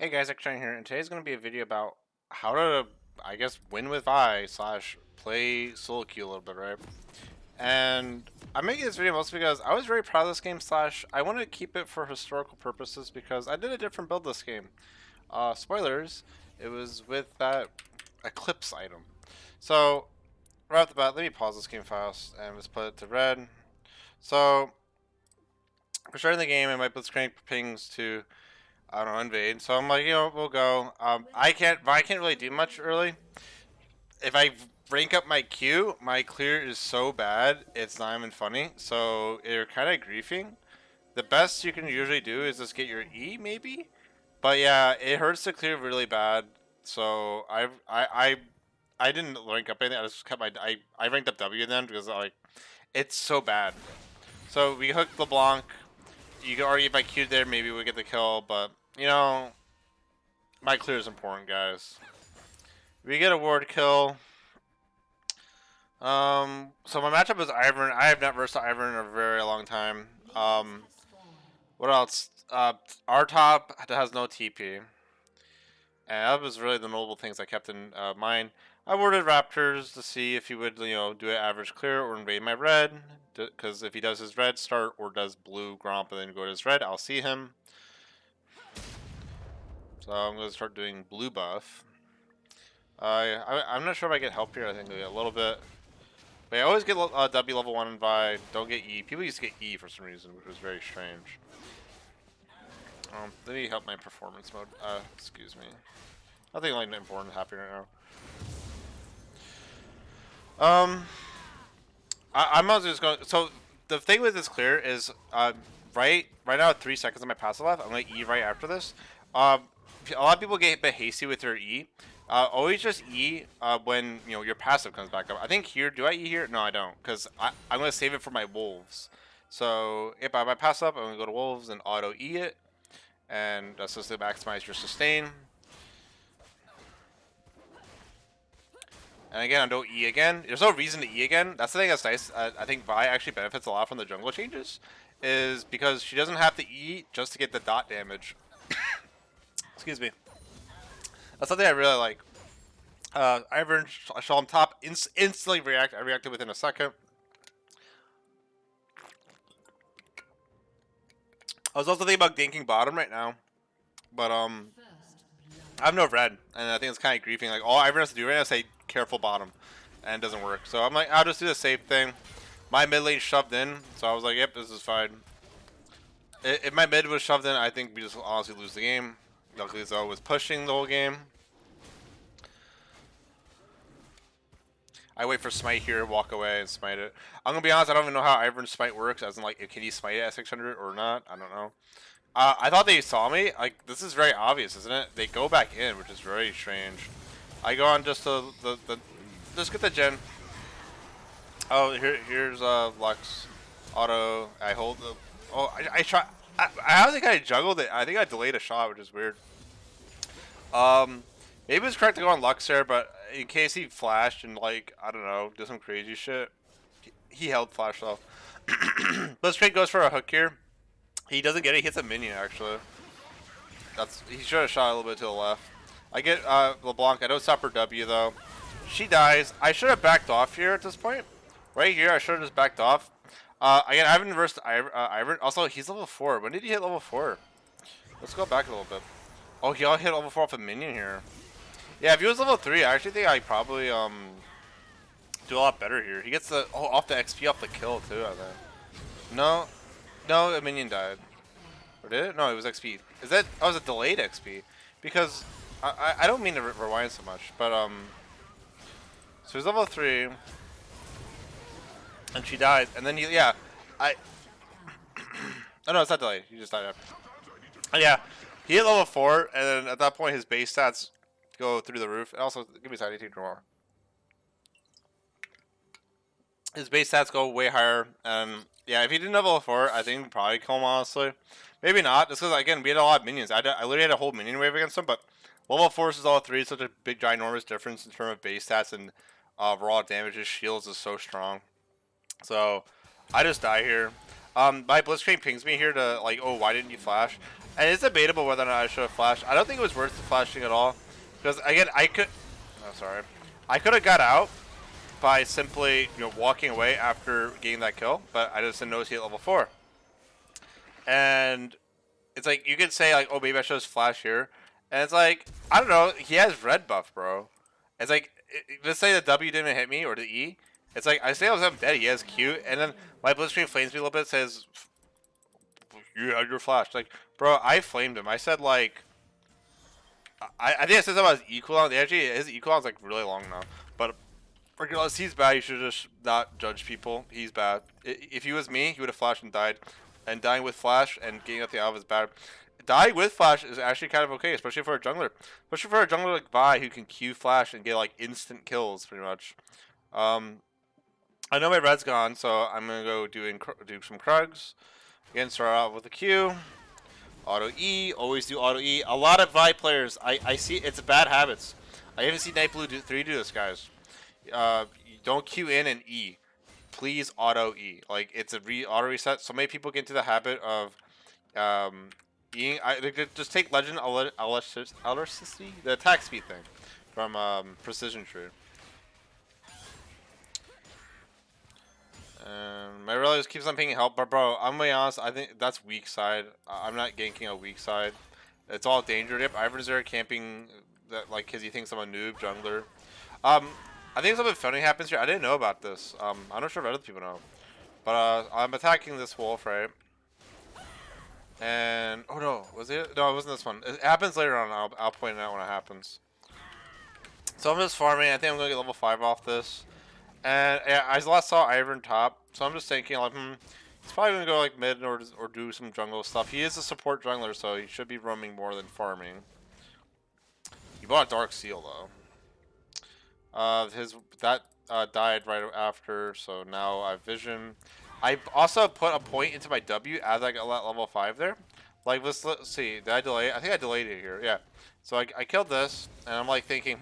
Hey guys, XJ9 here, and today's going to be a video about how to, I guess, win with Vi slash play solo queue a little bit, right? And I'm making this video mostly because I was very proud of this game slash I want to keep it for historical purposes because I did a different build this game. Spoilers, it was with that Eclipse item. So, right off the bat, let me pause this game fast and just put it to red. So, we're starting the game and my blitzcrank pings to I don't know, invade. So I'm like, we'll go. I can't really do much early. If I rank up my Q, my clear is so bad, it's not even funny. So you're kind of griefing. The best you can usually do is just get your E, maybe. But yeah, it hurts to clear really bad. So I didn't rank up anything. I just kept I ranked up W then because like it's so bad. So we hooked LeBlanc. You could argue if I queued there, maybe we get the kill, but my clear is important, guys. We get a ward kill. So my matchup is Ivern. I have not versed Ivern in a very long time. What else? Our top has no TP, and that was really the notable things I kept in mind. I warded Raptors to see if he would, do an average clear or invade my red. Because if he does his red start or does blue Gromp and then go to his red, I'll see him. So I'm going to start doing blue buff. I'm not sure if I get help here. I think I get a little bit. But I always get W level 1 and Vi. Don't get E. People used to get E for some reason, which was very strange. Let me help my performance mode. Excuse me. Nothing like important happening right now. I'm also just going. So the thing with this clear is, right now, 3 seconds of my passive left. I'm gonna E right after this. A lot of people get a bit hasty with their E. Always just E when your passive comes back up. I think here, do I E here? No, I don't, because I'm gonna save it for my wolves. So if I pass up, I'm gonna go to wolves and auto E it, and that's just to maximize your sustain. And again, I don't E again. There's no reason to E again. That's the thing that's nice. I think Vi actually benefits a lot from the jungle changes, is because she doesn't have to E just to get the dot damage. Excuse me. That's something I really like. Ivern, I saw him top, instantly react. I reacted within a second. I was also thinking about ganking bottom right now, but I have no red, and I think it's kind of griefing. Like all Ivern has to do right now is say careful bottom, and it doesn't work. So I'm like, I'll just do the safe thing. My mid lane shoved in, so I was like, yep, this is fine. If my mid was shoved in, I think we just honestly lose the game. Luckily, Zoe was pushing the whole game. I wait for smite here, walk away, and smite it. I'm gonna be honest, I don't even know how Ivern's smite works, as in like, can he smite it at 600 or not? I don't know. I thought they saw me. Like, this is very obvious, isn't it? They go back in, which is very strange. I go on just the just get the gen. Oh, here's Lux, auto. I hold the. Oh, I try. I don't think I juggled it. I think I delayed a shot, which is weird. Maybe it's correct to go on Lux there, but in case he flashed and like I don't know, did some crazy shit, he held flash though. But straight goes for a hook here. He doesn't get it. He hits a minion actually. He should have shot a little bit to the left. I get LeBlanc. I don't stop her W though. She dies. I should have backed off here at this point. Right here, I should have just backed off. Again, I haven't versed Ivern. Also, he's level 4. When did he hit level 4? Let's go back a little bit. Oh, he all hit level 4 off a minion here. Yeah, if he was level 3, I actually think I probably do a lot better here. He gets the off the XP off the kill too, I think. No, a minion died. Or did it? No, it was XP. Is that? Oh, it was a delayed XP. Because I don't mean to rewind so much, but so he's level 3, and she died, and then yeah, oh no, it's not delayed. He just died after. Yeah, he hit level 4, and then at that point his base stats go through the roof. And also, give me a second, I need to drink more. His base stats go way higher, and yeah, if he didn't have level 4, I think we'd probably kill him, honestly. Maybe not, just because, again, we had a lot of minions. I literally had a whole minion wave against him, but level 4 versus level 3 is such a big, ginormous difference in terms of base stats and raw damage. His shields is so strong. So, I just die here. My Blitzcrank pings me here to like, oh, why didn't you flash? And it's debatable whether or not I should have flashed. I don't think it was worth the flashing at all, because again, I could. Oh, sorry. I could have got out by simply walking away after getting that kill, but I just didn't notice he hit level 4. And it's like you could say like, oh, maybe I should just flash here, and it's like I don't know. He has red buff, bro. It's like let's say the W didn't hit me or the E. It's like I say I was dead. He has Q, and then my Blitzcrank flames me a little bit. Says you had your flash. Like, bro, I flamed him. I said like I think I said something about his equal. Actually, his equal is like really long now, but regardless, he's bad. You should just not judge people. He's bad. If he was me, he would have flashed and died. And dying with flash and getting up the alpha is bad. Dying with flash is actually kind of okay, especially for a jungler. Especially for a jungler like Vi who can Q flash and get like instant kills, pretty much. I know my red's gone, so I'm gonna go do some Krugs. Again, start out with a Q. Auto E, always do auto E. A lot of Vi players, I see it's bad habits. I even see Night Blue 3 do this, guys. You don't Q in and E. Please auto E. Like it's a auto reset. So many people get into the habit of Eing. Just take Legend Electricity, the attack speed thing from Precision Tree. My really keeps on pinging help, but bro, I'm gonna be honest. I think that's weak side. I'm not ganking a weak side. It's all danger dip. Ivan's there camping that like because he thinks I'm a noob jungler. I think something funny happens here. I didn't know about this. I'm not sure if other people know. But I'm attacking this wolf, right? And oh no, was it? No, it wasn't this one. It happens later on. I'll point it out when it happens. So I'm just farming. I think I'm gonna get level 5 off this. And yeah, I last saw Ivan top, so I'm just thinking like, he's probably gonna go like mid or do some jungle stuff. He is a support jungler, so he should be roaming more than farming. He bought a Dark Seal though. Died right after, so now I have vision. I also put a point into my W as I got level 5 there. Like, let's see, did I delay it? I think I delayed it here, yeah. So I killed this, and I'm like thinking,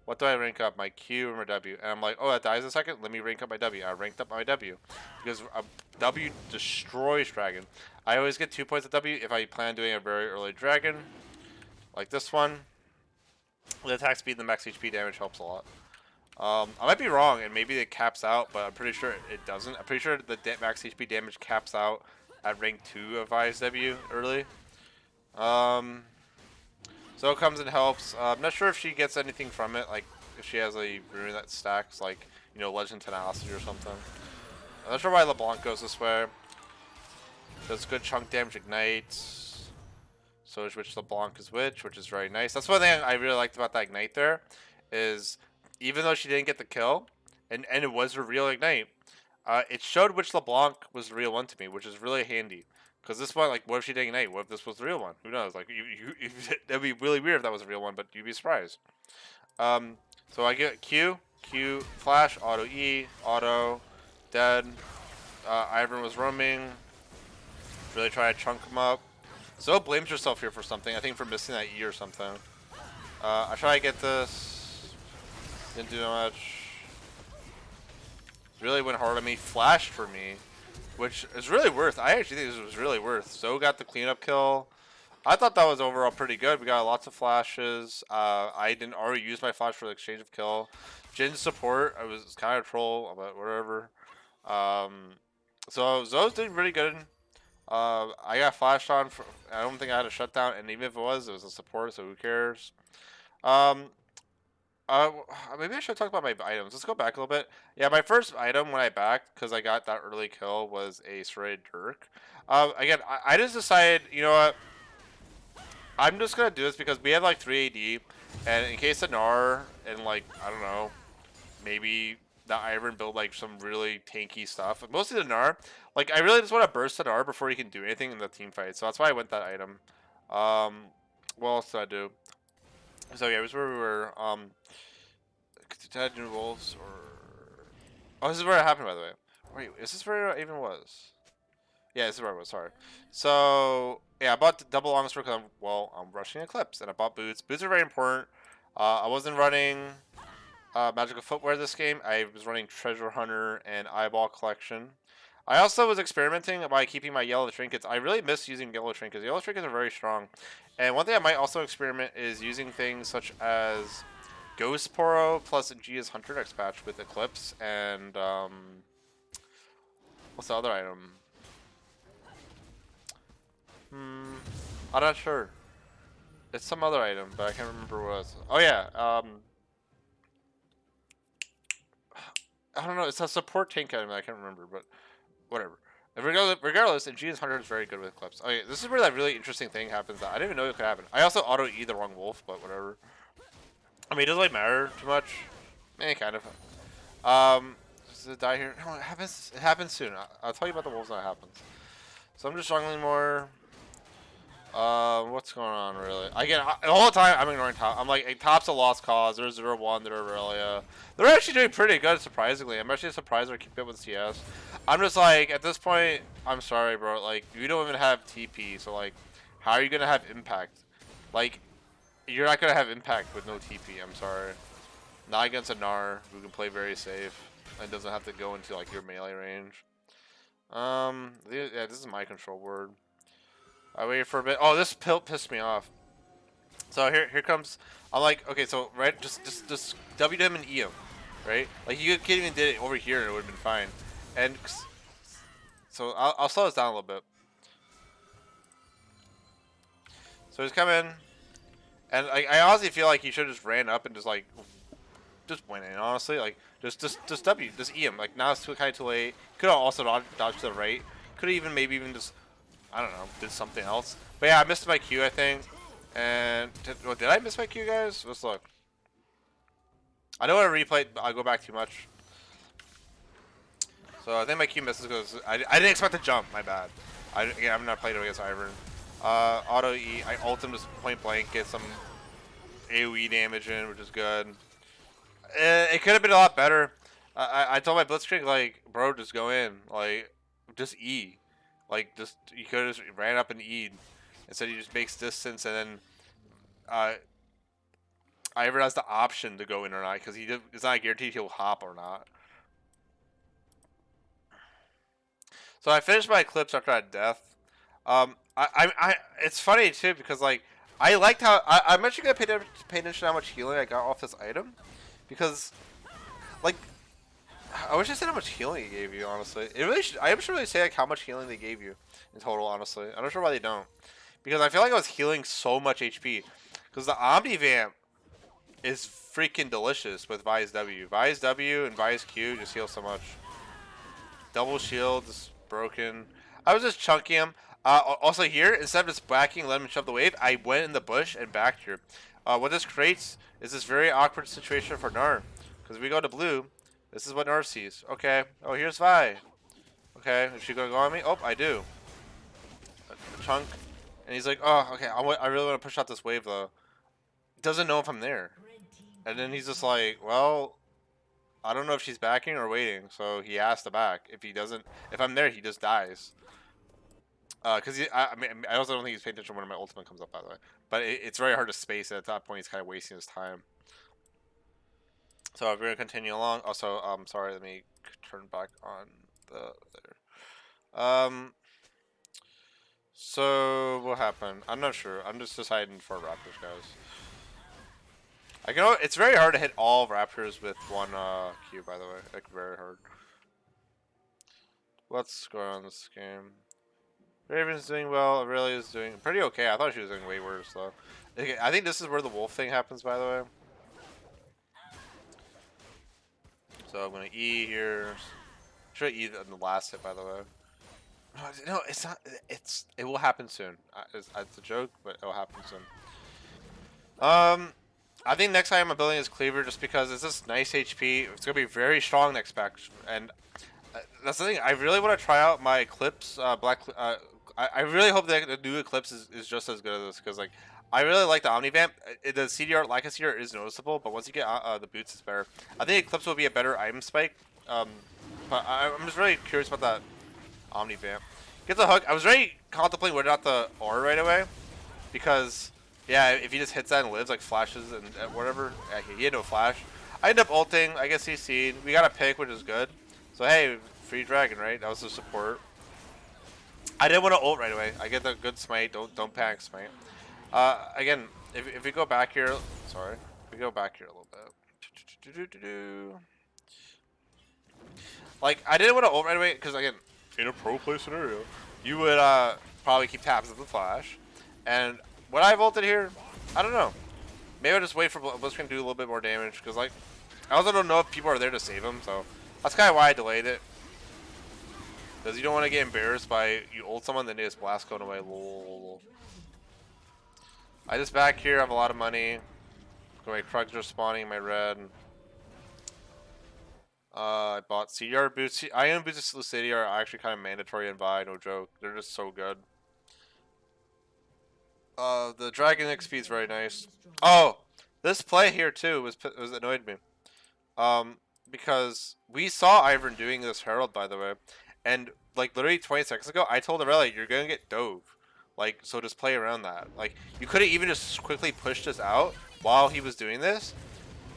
what do I rank up? My Q or my W? And I'm like, oh, that dies in a second? Let me rank up my W. I ranked up my W. Because a W destroys dragon. I always get 2 points of W if I plan on doing a very early dragon. Like this one. The attack speed and the max HP damage helps a lot. I might be wrong, and maybe it caps out, but I'm pretty sure it doesn't. I'm pretty sure the max HP damage caps out at rank 2 of ISW early. So it comes and helps. I'm not sure if she gets anything from it, like if she has a rune that stacks, like, Legend Tenacity or something. I'm not sure why LeBlanc goes this way. Does good chunk damage, ignites. So is which LeBlanc is which is very nice. That's one thing I really liked about that ignite there, is even though she didn't get the kill, and it was her real ignite, it showed which LeBlanc was the real one to me, which is really handy. Because this one, like, what if she didn't ignite? What if this was the real one? Who knows? Like, that'd be really weird if that was the real one, but you'd be surprised. So I get Q, flash, auto E, auto, dead. Ivan was roaming. Really try to chunk him up. Zoe blames herself here for something. I think for missing that E or something. I try to get this. Didn't do much. Really went hard on me. Flashed for me. Which is really worth. I actually think this was really worth. Zoe got the cleanup kill. I thought that was overall pretty good. We got lots of flashes. I didn't already use my flash for the exchange of kill. Jin's support, I was kind of troll, but whatever. So Zoe's doing pretty good. I got flashed on. I don't think I had a shutdown, and even if it was a support, so who cares? Maybe I should talk about my items. Let's go back a little bit. Yeah, my first item when I backed, because I got that early kill, was a serrated Dirk. Again, I just decided, you know what? I'm just gonna do this because we have like 3 AD, and in case of Gnar, and like, I don't know, maybe the Iron build like some really tanky stuff. Mostly the Gnar. Like, I really just want to burst the Gnar before he can do anything in the team fight. So that's why I went that item. What else did I do? So yeah, it was where we were. Dead New Wolves or... Oh, this is where it happened, by the way. Wait, is this where it even was? Yeah, this is where it was, sorry. So, yeah, I bought double longs for because I'm rushing Eclipse, and I bought boots. Boots are very important. I wasn't running magical footwear this game. I was running Treasure Hunter and Eyeball Collection. I also was experimenting by keeping my yellow trinkets. I really miss using yellow trinkets. Yellow trinkets are very strong. And one thing I might also experiment is using things such as Ghost Poro plus G is Hunter next patch with Eclipse and what's the other item? I'm not sure. It's some other item, but I can't remember what it was. Oh yeah, I don't know. It's a support tank item that I can't remember, but whatever. Regardless, and G's Hunter is very good with Eclipse. Okay, this is where that really interesting thing happens that I didn't even know it could happen. I also auto E the wrong wolf, but whatever. I mean, it doesn't really matter too much. Kind of. Does it die here? No, it happens. It happens soon. I'll tell you about the wolves when it happens. So I'm just struggling more. What's going on really? Again, the whole time I'm ignoring top. I'm like, hey, top's a lost cause. They're 0-1. They're Aurelia. They're actually doing pretty good, surprisingly. I'm actually surprised they're keeping up with CS. I'm just like, at this point, I'm sorry, bro. Like, you don't even have TP, so like, how are you gonna have impact? Like, you're not gonna have impact with no TP. I'm sorry. Not against a Gnar who can play very safe and doesn't have to go into like your melee range. Yeah, this is my control word. I waited for a bit. Oh, this pill pissed me off. So here comes. I'm like, okay, so right, just W him and E him, right? Like you could even did it over here and it would have been fine. And so I'll slow this down a little bit. So he's coming, and I honestly feel like he should have just ran up and just went in. Honestly, like just W, just E him. Like now it's kind of too late. Could have also dodged to the right. Could have even maybe even just, I don't know, did something else. But yeah, I missed my Q, I think. And did I miss my Q, guys? Let's look. I don't want to replay. I'll go back too much. So I think my Q misses because I didn't expect to jump. My bad. Again, I'm not playing against Ivern. Auto E. I ult him just point blank, get some AoE damage in, which is good. It could have been a lot better. I told my Blitzkrieg, like, bro, just go in. Like, just E. Like, just, you could have just ran up and E'd. Instead, he just makes distance, and then Ivern has the option to go in or not, because it's not guaranteed he'll hop or not. So I finished my Eclipse after that death. It's funny, too, because, like, I liked how, I'm actually going to pay attention to how much healing I got off this item. Because, like, I wish I said how much healing it gave you, honestly. It really I should really say, like, how much healing they gave you in total, honestly. I'm not sure why they don't. Because I feel like I was healing so much HP. Because the Omnivamp is freaking delicious with Vi's W. Vi's W and Vi's Q just heal so much. Double shield is broken. I was just chunking him. Also here, instead of just backing, let him shove the wave, I went in the bush and backed here. What this creates is this very awkward situation for Gnar. Because we go to blue, this is what Gnar sees. Okay. Oh, here's Vi. Okay, is she gonna go on me? Oh, I do. A chunk. And he's like, oh, okay, I really want to push out this wave, though. Doesn't know if I'm there. And then he's just like, well, I don't know if she's backing or waiting. So he has to back. If he doesn't, if I'm there, he just dies. Because I mean, I also don't think he's paying attention when my ultimate comes up, by the way. But it's very hard to space it. At that point, he's kind of wasting his time. So if we're going to continue along. Also, sorry, let me turn back on there. So what happened? I'm not sure. I'm just deciding for Raptors, guys. I know it's very hard to hit all Raptors with one Q, by the way. Like very hard. What's going on in this game? Raven's doing well. Aurelia's doing pretty okay. I thought she was doing way worse though. Okay, I think this is where the wolf thing happens, by the way. So I'm gonna E here. Should I E on the last hit, by the way? No, it's not. It will happen soon. It's a joke, but it will happen soon. I think next time I'm building is Cleaver just because it's just nice HP. It's gonna be very strong next pack, and that's the thing. I really want to try out my Eclipse I really hope that the new Eclipse is just as good as this because like I really like the Omnivamp. The CDR, like a CDR, is noticeable, but once you get the boots, it's better. I think Eclipse will be a better item spike. But I'm just really curious about that Omnivamp. Get the hook. I was really contemplating whether or not the aura right away because yeah, if he just hits that and lives like flashes and whatever, he had no flash. I end up ulting. I guess CC'd. We got a pick, which is good. So hey, free dragon, right? That was the support. I didn't want to ult right away. I get the good smite. Don't panic smite. Again, if we go back here, sorry, if we go back here a little bit. Like, I didn't want to ult right away because, again, in a pro play scenario, you would probably keep tabs of the flash. And when I ulted here, I don't know. Maybe I'll just wait for Blitzcrank to do a little bit more damage because, like, I also don't know if people are there to save him. So that's kind of why I delayed it. Because you don't want to get embarrassed by you ult someone, then they just blast cone away. Lol. I just back here have a lot of money. My Krugs are spawning in my red. I bought CDR boots. Iron boots to City are actually kind of mandatory and buy, no joke. They're just so good. The Dragon XP is very nice. Oh, this play here too was annoyed me. Because we saw Ivern doing this Herald, by the way, and like literally 20 seconds ago, I told Aurelia, you're gonna get dove. Like, so just play around that. Like, you could have even just quickly pushed this out while he was doing this.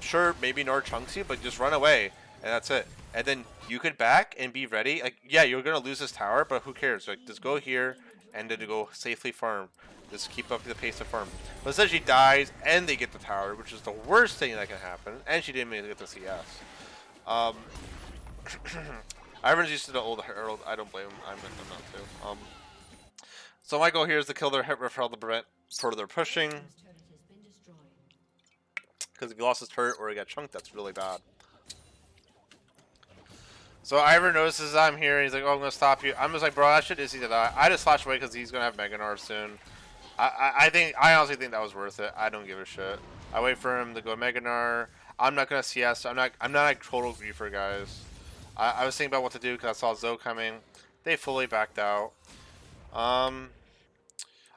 Sure, maybe Nord chunks you, but just run away, and that's it. And then you could back and be ready. Like, yeah, you're gonna lose this tower, but who cares? Like, just go here and then go safely farm. Just keep up the pace of farm. But instead she dies and they get the tower, which is the worst thing that can happen. And she didn't even get the CS. Ivern's used to the old Herald. I don't blame him. I'm not too. So my goal here is to kill their Herald to prevent further pushing. Because if he lost his turret or he got chunked, that's really bad. So Ivern notices I'm here and he's like, oh, I'm going to stop you. I'm just like, bro, that shit is easy to die. I just flash away because he's going to have Mega Gnar soon. I honestly think that was worth it. I don't give a shit. I wait for him to go Mega Gnar. I'm not going to CS. I'm not a total griefer, guys. I was thinking about what to do because I saw Zoe coming. They fully backed out.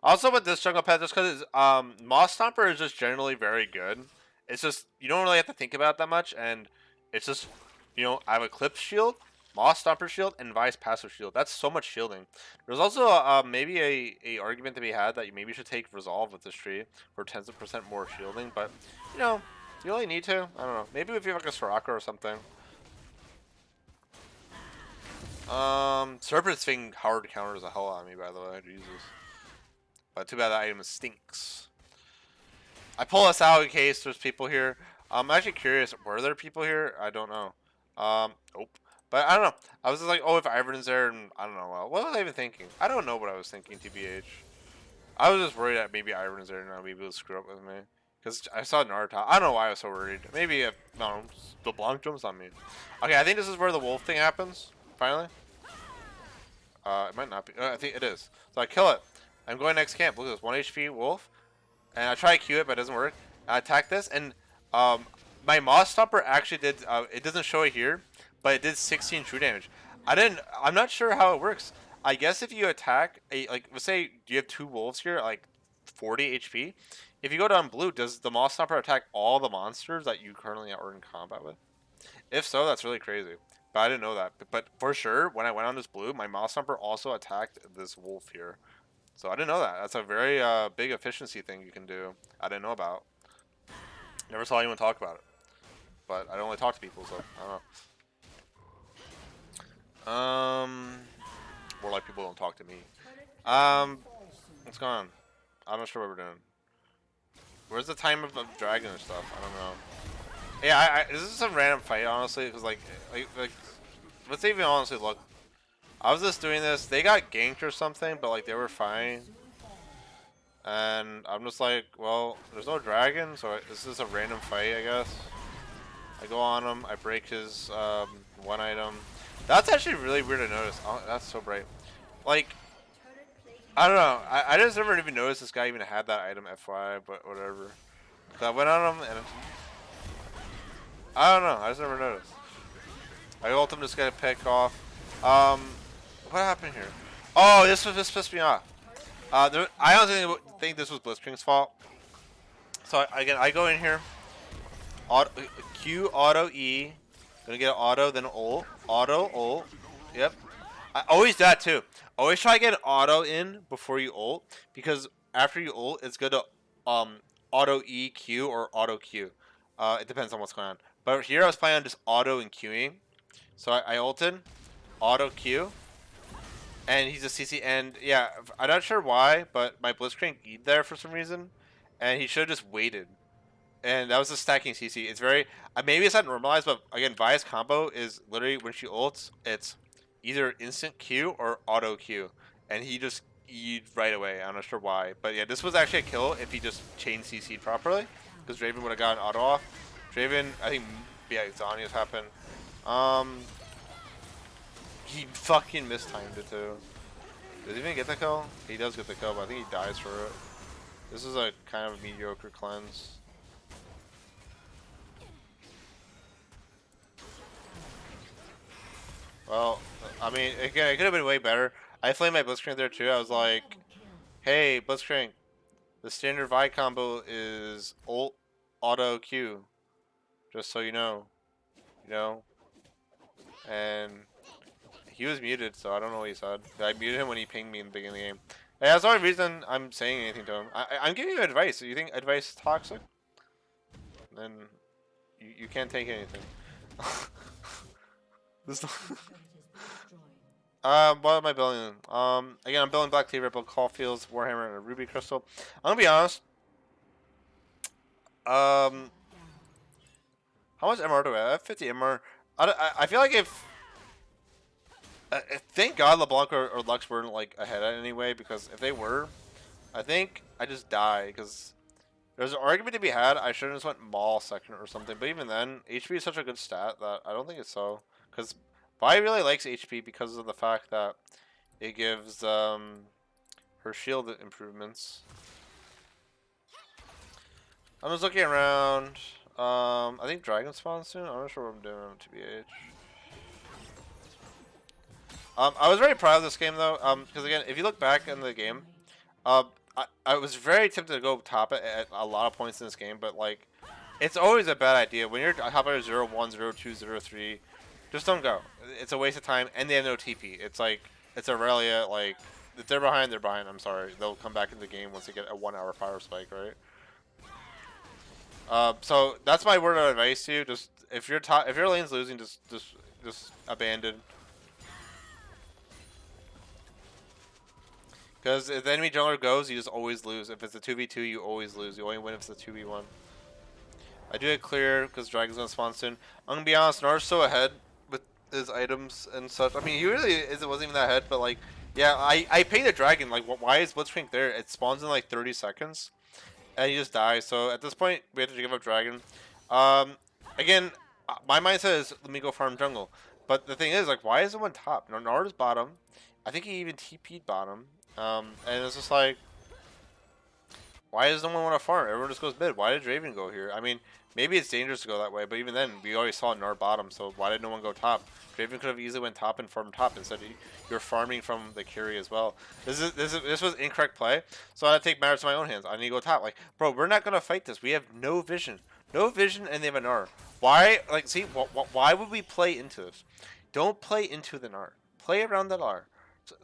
Also with this jungle pet, just because Moss Stomper is just generally very good. It's just, you don't really have to think about it that much, and it's just, you know, I have Eclipse Shield, Moss Stomper Shield, and Vice Passive Shield. That's so much shielding. There's also maybe a argument to be had that you maybe should take Resolve with this tree for 10% more shielding, but, you know, do you really need to? I don't know. Maybe if you have like a Soraka or something. Serpent's thing hard counters the hell out of me, by the way. Jesus. But too bad that item stinks. I pull this out in case there's people here. I'm actually curious, were there people here? I don't know. Nope. But I don't know. I was just like, oh, if Ivern's there, and I don't know. What was I even thinking? I don't know what I was thinking, TBH. I was just worried that maybe Ivern's there and maybe he'll screw up with me. Because I saw Naruto. I don't know why I was so worried. Maybe, no, the Blanc jumps on me. Okay, I think this is where the wolf thing happens, finally. It might not be. I think it is. So I kill it. I'm going next camp. Look at this. 1 HP wolf. And I try to Q it, but it doesn't work. I attack this, and my Moss Stomper actually did, it doesn't show it here, but it did 16 true damage. I'm not sure how it works. I guess if you attack, like, let's say you have 2 wolves here, like 40 HP. If you go down blue, does the Moss Stomper attack all the monsters that you currently are in combat with? If so, that's really crazy. But I didn't know that. But for sure, when I went on this blue, my Moss Stomper also attacked this wolf here. So I didn't know that. That's a very big efficiency thing you can do. I didn't know about. Never saw anyone talk about it. But I don't only talk to people, so I don't know. More like people don't talk to me. What's going on? I'm not sure what we're doing. Where's the time of the dragon and stuff? I don't know. Yeah, this is some random fight, honestly, because like, let's even honestly look. I was just doing this. They got ganked or something, but like they were fine. And I'm just like, well, there's no dragon, so this is a random fight, I guess. I go on him. I break his one item. That's actually really weird to notice. Oh, that's so bright. Like, I don't know. I just never even noticed this guy even had that item, FYI, but whatever. So I went on him, and I don't know. I just never noticed. I ult him, just gonna pick off. What happened here? Oh, this pissed me off. I honestly think this was Blitzcrank's fault. So again, I go in here. Q auto E. Gonna get an auto, then ult. Auto ult. Yep. I always do that too. Always try to get an auto in before you ult, because after you ult, it's good to auto E Q or auto Q. It depends on what's going on. But here I was planning on just auto and queuing. So I ulted. auto Q, and he's a CC. And yeah, I'm not sure why, but my Blitzcrank E'd there for some reason, and he should have just waited. And that was a stacking CC. It's very maybe it's not normalized, but again, Vi's combo is literally when she ults, it's either instant Q or auto Q, and he just E'd right away. I'm not sure why, but yeah, this was actually a kill if he just chain CC'd properly, because Draven would have gotten auto off. Draven, I think, yeah, Zhonya's happened. Um, he fucking mistimed it too. Does he even get the kill? He does get the kill, but I think he dies for it. This is a kind of mediocre cleanse. Well, I mean, again, it could have been way better. I flamed my Blitzcrank there too. I was like, hey, Blitzcrank, the standard Vi combo is ult auto Q. Just so you know. You know? And he was muted, so I don't know what he said. I muted him when he pinged me in the beginning of the game. Hey, that's the only reason I'm saying anything to him. I'm giving you advice. Do you think advice is toxic? Then you can't take anything. This what am I building? Again, I'm building Black Tea Ripple, Caulfield's, Warhammer, and a Ruby Crystal. I'm gonna be honest. How much MR do I have? I have 50 MR. I feel like if thank God LeBlanc or Lux weren't like ahead anyway, because if they were, I think I just die because there's an argument to be had. I should have just went Maul second or something, but even then, HP is such a good stat that I don't think it's so. Because Vi really likes HP because of the fact that it gives her shield improvements. I'm just looking around. I think Dragon spawn soon. I'm not sure what I'm doing TBH. I was very proud of this game though. Because again, if you look back in the game, I was very tempted to go top it at a lot of points in this game, but like, it's always a bad idea when you're top at 0-1, 0-2, 0-3. Just don't go. It's a waste of time, and they have no TP. It's like it's Aurelia. Like if they're behind, they're behind. I'm sorry. They'll come back in the game once they get a 1-hour power spike, right? So that's my word of advice to you. Just if your lane's losing, just abandon. Because if the enemy jungler goes, you just always lose. If it's a 2v2, you always lose. You only win if it's a 2v1. I do it clear because Dragon's gonna spawn soon. I'm gonna be honest, Nar's so ahead with his items and such. I mean, he really wasn't even that ahead, but like, yeah, I paid a dragon. Like, why is Blitzcrank there? It spawns in like 30 seconds, and he just dies. So at this point, we have to give up dragon. Again, my mindset is let me go farm jungle. But the thing is, like, why is someone top? Nard is bottom. I think he even TP'd bottom. And it's just like, why does no one want to farm? Everyone just goes mid. Why did Draven go here? I mean, maybe it's dangerous to go that way, but even then, we already saw Nard bottom, so why did no one go top? Draven could have easily went top and farmed top instead. You're farming from the carry as well. This was incorrect play, so I had to take matters to my own hands. I need to go top. Like, bro, we're not gonna fight this. We have no vision, and they have a Nard. Why? Like, see, why would we play into this? Don't play into the Nard. Play around the Nard.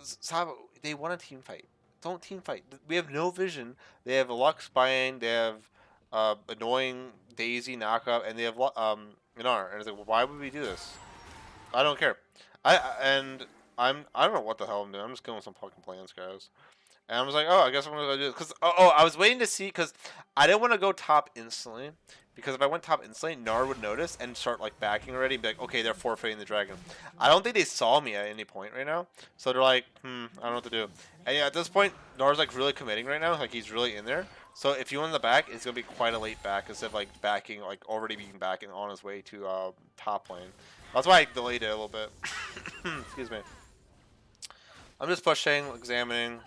Sabo, they want a team fight. Don't team fight. We have no vision. They have a Lux buying. They have annoying Daisy knockup, and they have Minar. And it's like, well, why would we do this? I don't care. I don't know what the hell I'm doing. I'm just going with some fucking plans, guys. And I was like, oh, I guess I'm gonna go do this because I was waiting to see because I didn't want to go top instantly because if I went top instantly, Nar would notice and start like backing already and be like, okay, they're forfeiting the dragon. I don't think they saw me at any point right now, so they're like, I don't know what to do. And yeah, at this point, Nar's like really committing right now, like he's really in there. So if you want the back, it's gonna be quite a late back instead of like backing, like already being back and on his way to top lane. That's why I delayed it a little bit. Excuse me. I'm just pushing, examining.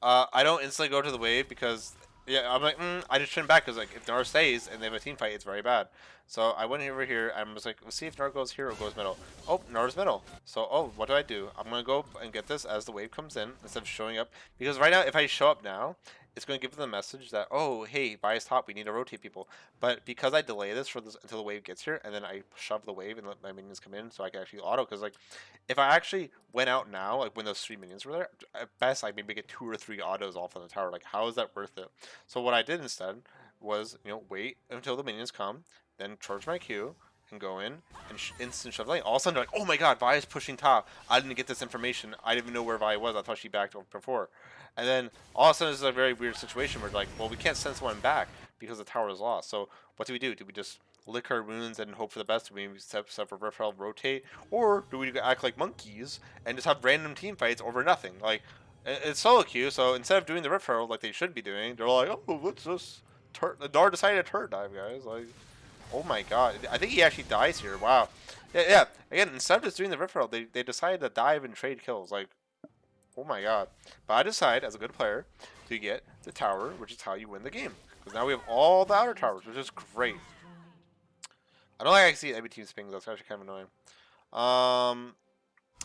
I don't instantly go to the wave because, yeah, I'm like, I just turn back because, like, if Nar stays and they have a team fight, it's very bad. So I went over here and was like, let's see if Nar goes here or goes middle. Oh, Nar's middle. So, oh, what do? I'm going to go and get this as the wave comes in instead of showing up. Because right now, if I show up now, it's going to give them the message that, oh, hey, Vi's top, we need to rotate people. But because I delay this for this until the wave gets here, and then I shove the wave and let my minions come in so I can actually auto, because, like, if I actually went out now, like, when those 3 minions were there, at best, I maybe get 2 or 3 autos off on the tower. Like, how is that worth it? So what I did instead was, wait until the minions come, then charge my Q, and go in and instant shove lane. All of a sudden, they're like, oh my god, Vi is pushing top. I didn't get this information. I didn't even know where Vi was. I thought she backed over before. And then all of a sudden, this is a very weird situation where like, well, we can't send someone back because the tower is lost. So what do we do? Do we just lick our wounds and hope for the best? Do we set for Rift rotate? Or do we act like monkeys and just have random team fights over nothing? Like, it's solo queue, so instead of doing the Rift Herald like they should be doing, they're like, oh, what's this? The Dar decided to turret dive, guys. Like, oh my god. I think he actually dies here. Wow. Yeah. Again, instead of just doing the Rift Herald, they decided to dive and trade kills. Like, oh my god. But I decide, as a good player, to get the tower, which is how you win the game. Because now we have all the outer towers, which is great. I don't like I see every team spins. That's actually kind of annoying.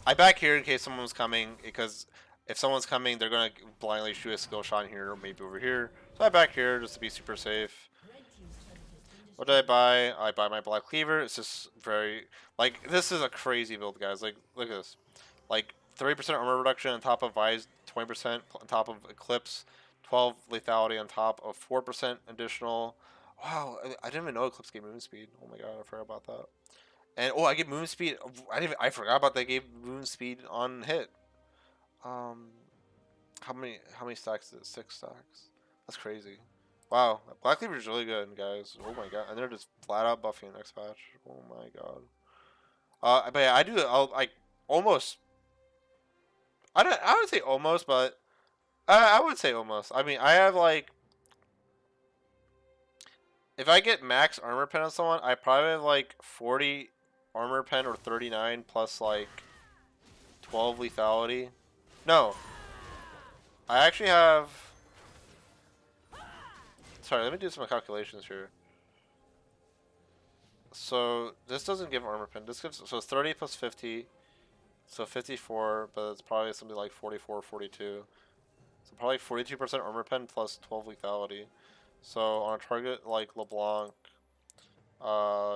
I back here in case someone's coming, because if someone's coming, they're going to blindly shoot a skill shot in here or maybe over here. So I back here just to be super safe. What did I buy? I buy my Black Cleaver. It's just very... Like, this is a crazy build, guys. Like, look at this. Like, 30% armor reduction on top of Vi's, 20% on top of Eclipse, 12 lethality on top of 4% additional. Wow, I didn't even know Eclipse gave moon speed. Oh my god, I forgot about that. And, oh, I get moon speed. I forgot about that. Gave moon speed on hit. How many stacks is it? 6 stacks. That's crazy. Wow, Black Cleaver is really good, guys. Oh my god, and they're just flat out buffing next patch. Oh my god. But yeah, I'll like almost. I would say almost, but I would say almost. I mean, I have like, if I get max armor pen on someone, I probably have like 40 armor pen or 39 plus like 12 lethality. No, I actually have. Sorry, let me do some calculations here. So this doesn't give armor pen. This gives, so it's 30 plus 50, so 54, but it's probably something like 44, 42. So probably 42% armor pen plus 12 lethality. So on a target like LeBlanc,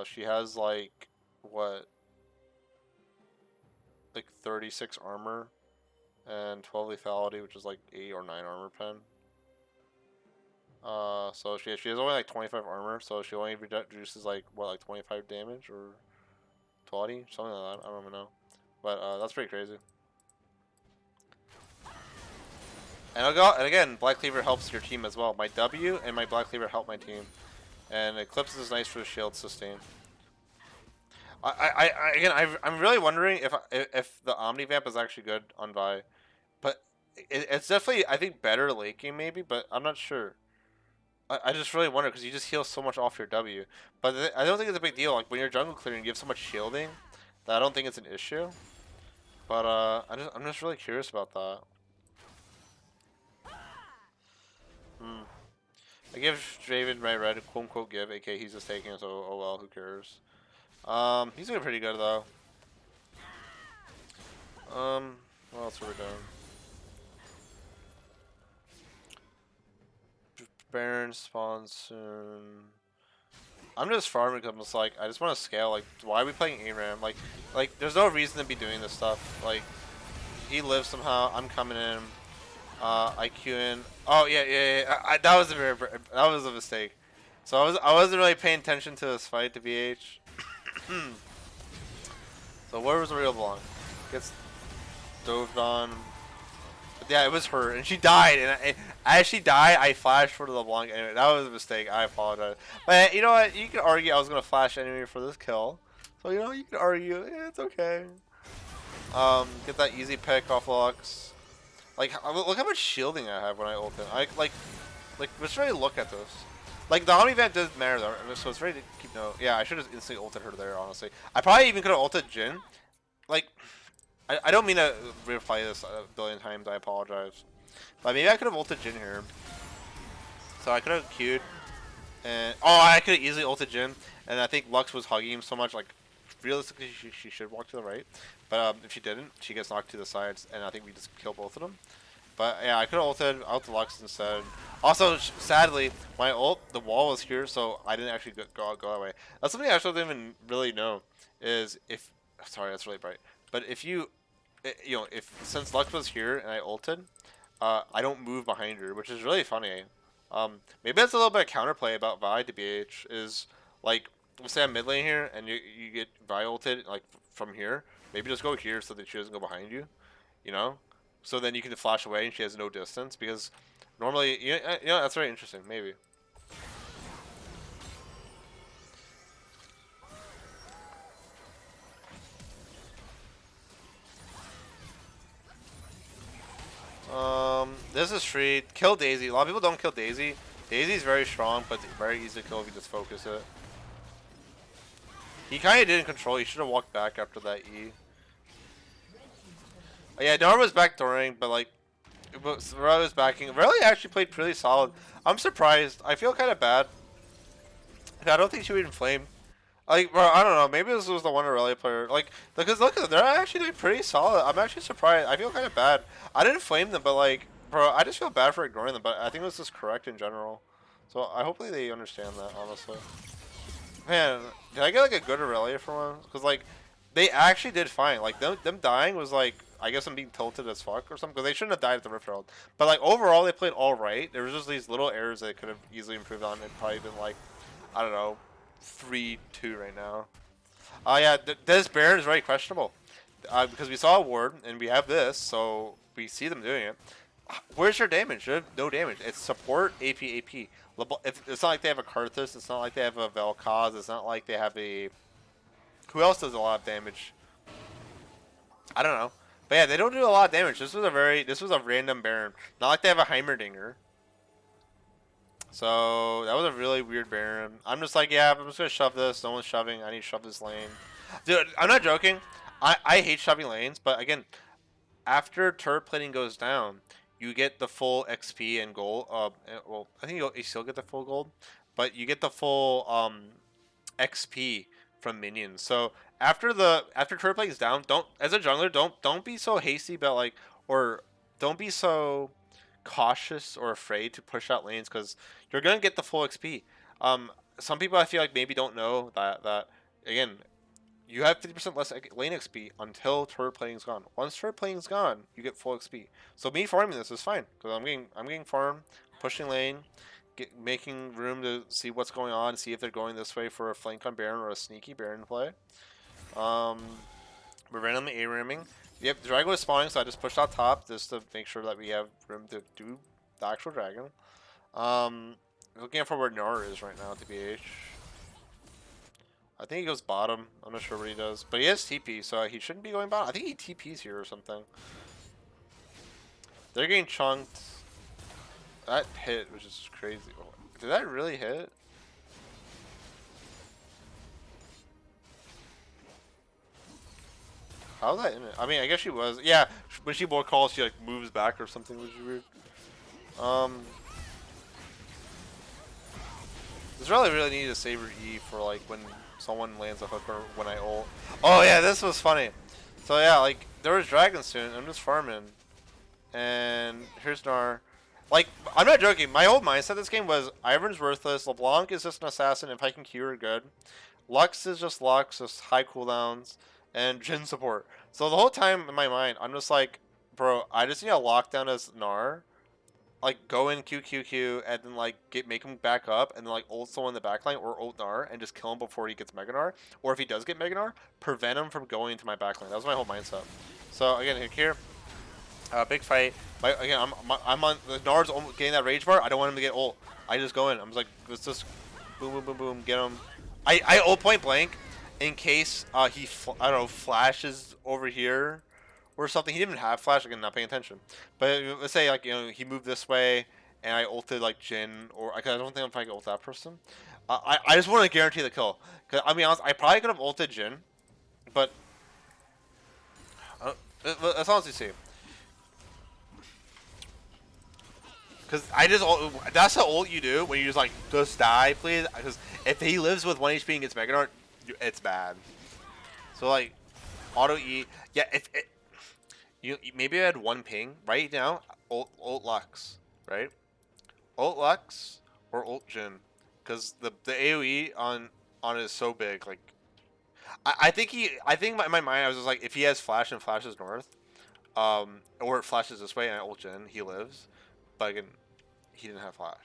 she has like what, like 36 armor and 12 lethality, which is like 8 or 9 armor pen. So she has only like 25 armor, so she only reduces like what, like 25 damage or 20, something like that. I don't even know, but that's pretty crazy. And again, Black Cleaver helps your team as well. My W and my Black Cleaver help my team, and Eclipse is nice for the shield sustain. I'm really wondering if the Omni Vamp is actually good on Vi, but it's definitely, I think, better late game maybe, but I'm not sure. I just really wonder because you just heal so much off your W, but I don't think it's a big deal. Like when you're jungle clearing, you have so much shielding that I don't think it's an issue. But I'm just really curious about that. I give Draven my red, quote unquote give, aka he's just taking it, so oh well, who cares. He's doing pretty good though. What else are we doing? Baron spawns soon. I'm just farming because I'm just like, I just want to scale. Like, why are we playing ARAM? Like, there's no reason to be doing this stuff. Like, he lives somehow. I'm coming in. I queue in. Oh yeah. That was a mistake. So I wasn't really paying attention to this fight to BH. So where was the real belong? Gets dove on. But yeah, it was her, and she died. And as she died, I flashed for the LeBlanc. Anyway, that was a mistake. I apologize. But you know what? You could argue I was gonna flash anyway for this kill. So you know, you could argue. Yeah, it's okay. Get that easy pick off Lux. Like, look how much shielding I have when I ult him. Like, let's really look at this. Like, the Omni Vamp does matter though, so it's ready to keep note. Yeah, I should have instantly ulted her there, honestly. I probably even could have ulted Jhin. Like, I don't mean to replay this a billion times, I apologize. But maybe I could have ulted Jhin here. So I could have queued. And, oh, I could have easily ulted Jhin. And I think Lux was hugging him so much, like, realistically, she should walk to the right. But if she didn't, she gets knocked to the sides, and I think we just kill both of them. But yeah, I could have ulted out the Lux instead. Also, sadly, my ult, the wall was here, so I didn't actually go that way. That's something I actually didn't even really know, is if, sorry, that's really bright. But if you know, since Lux was here and I ulted, I don't move behind her, which is really funny. Maybe that's a little bit of counterplay about Vi to BH, is like, let's say I'm mid lane here, and you get Vi ulted like from here. Maybe just go here so that she doesn't go behind you. You know, so then you can flash away and she has no distance because normally that's very interesting. Maybe. This is free. Kill Daisy. A lot of people don't kill Daisy. Daisy's very strong, but very easy to kill if you just focus it. He kind of didn't control. He should have walked back after that E. Yeah, Nora was backdooring, but like, Rel was backing. Really actually played pretty solid. I'm surprised. I feel kind of bad. I don't think she would even flame. Like, bro, I don't know. Maybe this was the one Aurelia player. Like, because look at them. They're actually doing pretty solid. I'm actually surprised. I feel kind of bad. I didn't flame them, but like, bro, I just feel bad for ignoring them. But I think this is correct in general. So I hopefully they understand that, honestly. Man, did I get like a good Aurelia for once? Because like, they actually did fine. Like them dying was like, I guess I'm being tilted as fuck or something. Because they shouldn't have died at the Rift Herald. But like overall, they played all right. There was just these little errors they could have easily improved on. And probably been like, I don't know, 3-2 right now. Yeah, this Baron is very questionable. Because we saw a ward and we have this, so we see them doing it. Where's your damage? No damage. It's support AP AP. It's not like they have a Karthus. It's not like they have a Vel'Koz. It's not like they have a. Who else does a lot of damage? I don't know. But yeah, they don't do a lot of damage. This was a random Baron. Not like they have a Heimerdinger. So that was a really weird Baron. I'm just like, yeah, I'm just gonna shove this. No one's shoving. I need to shove this lane. Dude, I'm not joking. I hate shoving lanes, but again, after turret plating goes down, you get the full XP and gold. Well, I think you still get the full gold, but you get the full XP from minions. So after turret plating is down, don't as a jungler don't be so hasty about like or don't be so cautious or afraid to push out lanes because you're gonna get the full XP. Some people I feel like maybe don't know that again you have 50% less lane XP until turret plating is gone. Once turret plating is gone, you get full XP. So me farming this is fine because I'm getting farm, pushing lane, making room to see what's going on, see if they're going this way for a flank on Baron or a sneaky Baron play. We're randomly A-ramming. Yep, the dragon was spawning, so I just pushed out top just to make sure that we have room to do the actual dragon. Looking for where Nora is right now, TBH. I think he goes bottom. I'm not sure what he does. But he has TP, so he shouldn't be going bottom. I think he TPs here or something. They're getting chunked. That hit, which is crazy. Oh, did that really hit? How's that in it? I mean, I guess she was. Yeah, when she board calls, she like moves back or something, which is weird. This really need a saber E for like when someone lands a hook or when I ult. Oh yeah, this was funny. So yeah, like there was dragons soon. I'm just farming, and here's Gnar. Like I'm not joking. My whole mindset this game was Ivern's worthless. LeBlanc is just an assassin. If I can Q her, good. Lux is just Lux, just high cooldowns, and Jhin support. So the whole time in my mind, I'm just like, bro, I just need a lockdown as Gnar. Like go in QQQ and then like make him back up and then like ult someone in the backline or ult Gnar and just kill him before he gets Mega Gnar. Or if he does get Mega Gnar, prevent him from going into my backline. That was my whole mindset. So again, here, big fight. I'm on the Gnar's getting that rage bar. I don't want him to get ult. I just go in. I'm just like, let's just boom, boom, boom, boom, get him. I ult point blank in case he I don't know flashes over here or something. He didn't even have flash. Again, not paying attention. But let's say like he moved this way and I ulted like Jhin or I don't think I'm trying to ult that person. I just want to guarantee the kill. Cause I mean honest, I probably could have ulted Jhin, but let's honestly see. Because that's the ult you do when you just like, just die, please. Because if he lives with 1 HP and gets Mega Gnar, it's bad. So like, auto E. Yeah, if you maybe I had 1 ping right now, ult Lux, right? Ult Lux or ult Jhin. Because the AoE on it is so big. Like, I think in my mind I was just like, if he has flash and flashes north, or it flashes this way and I ult Jhin, he lives. But again, he didn't have flash,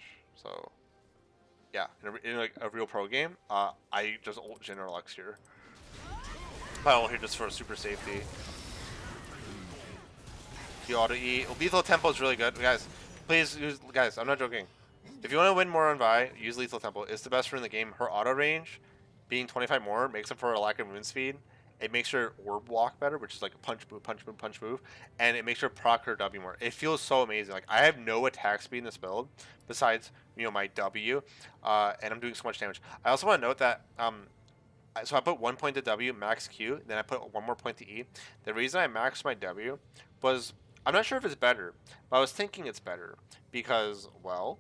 so yeah, in like a real pro game, I just ult Jhin or Lux here. I ult here just for super safety. You auto E. Lethal tempo is really good, guys. Please use, guys. I'm not joking. If you want to win more on Vi, use lethal tempo. It's the best rune in the game. Her auto range, being 25 more, makes up for a lack of move speed. It makes her orb walk better, which is like a punch move, punch move, punch move, and it makes her proc her W more. It feels so amazing. Like I have no attack speed in this build besides my W, and I'm doing so much damage. I also want to note that so I put 1 point to W, max Q, then I put 1 more point to E. The reason I maxed my W was I'm not sure if it's better, but I was thinking it's better because well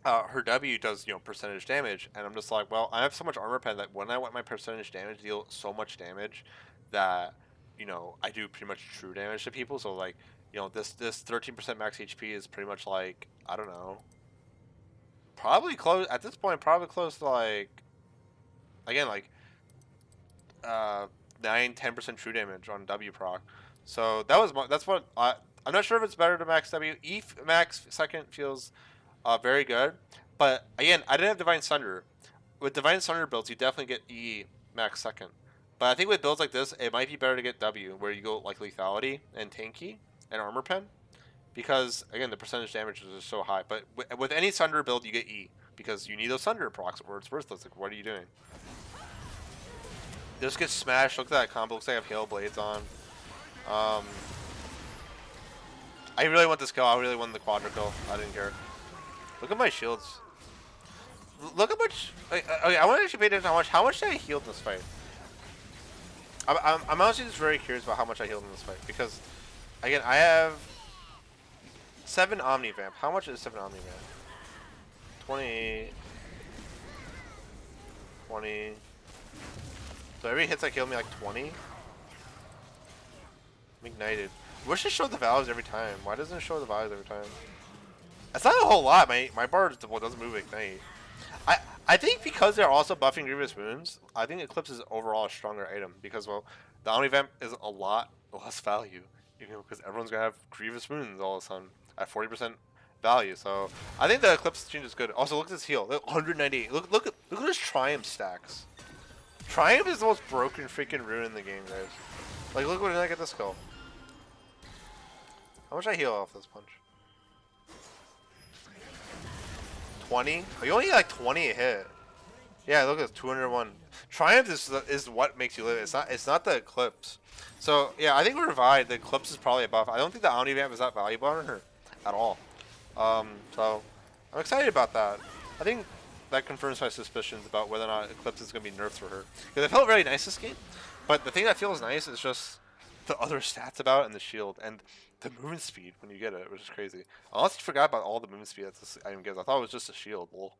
her W does percentage damage, and I'm just like, well, I have so much armor pen that when I want my percentage damage to deal so much damage that I do pretty much true damage to people. So like this 13% max HP is pretty much like I don't know, probably close at this point, probably close to like again like 9-10% true damage on W proc. So that's what I'm not sure if it's better to max W. E max second feels very good. But again, I didn't have Divine Sunder. With Divine Sunder builds, you definitely get E max second. But I think with builds like this, it might be better to get W, where you go like lethality and tanky and armor pen, because again the percentage damage is just so high. But with any Sunder build, you get E because you need those Sunder procs, or it's worthless. Like, what are you doing? Just get smashed. Look at that combo. Looks like I have Hail Blades on. I really want this kill. I really want the quadra kill. I didn't care. Look at my shields. Look how much. Okay, I want to actually pay attention to how much did I heal in this fight. I'm honestly just very curious about how much I healed in this fight because, again, I have 7 Omni Vamp. How much is 7 Omni Vamp? 20. 20. So every hits that killed me like 20. I'm ignited. I wish it showed the values every time. Why doesn't it show the values every time? That's not a whole lot. My bar doesn't move ignite. I think because they're also buffing Grievous Wounds, I think Eclipse is overall a stronger item because, well, the Omnivamp is a lot less value, because everyone's gonna have Grievous Wounds all of a sudden at 40% value. So I think the Eclipse change is good. Also, look at this heal, 198. Look at his Triumph stacks. Triumph is the most broken freaking rune in the game, guys. Like, look when I get this kill. How much I heal off this punch? 20? Oh, you only get like 20 a hit. Yeah, look at this, 201. Triumph is what makes you live. It's not the Eclipse. So yeah, I think we're divided. The Eclipse is probably a buff. I don't think the Omnivamp is that valuable on her at all. So I'm excited about that. I think that confirms my suspicions about whether or not Eclipse is going to be nerfed for her. Because it felt very nice this game, but the thing that feels nice is just the other stats about it and the shield and the movement speed when you get it, which is crazy. I honestly forgot about all the movement speed that this item gives. I thought it was just a shield. Well,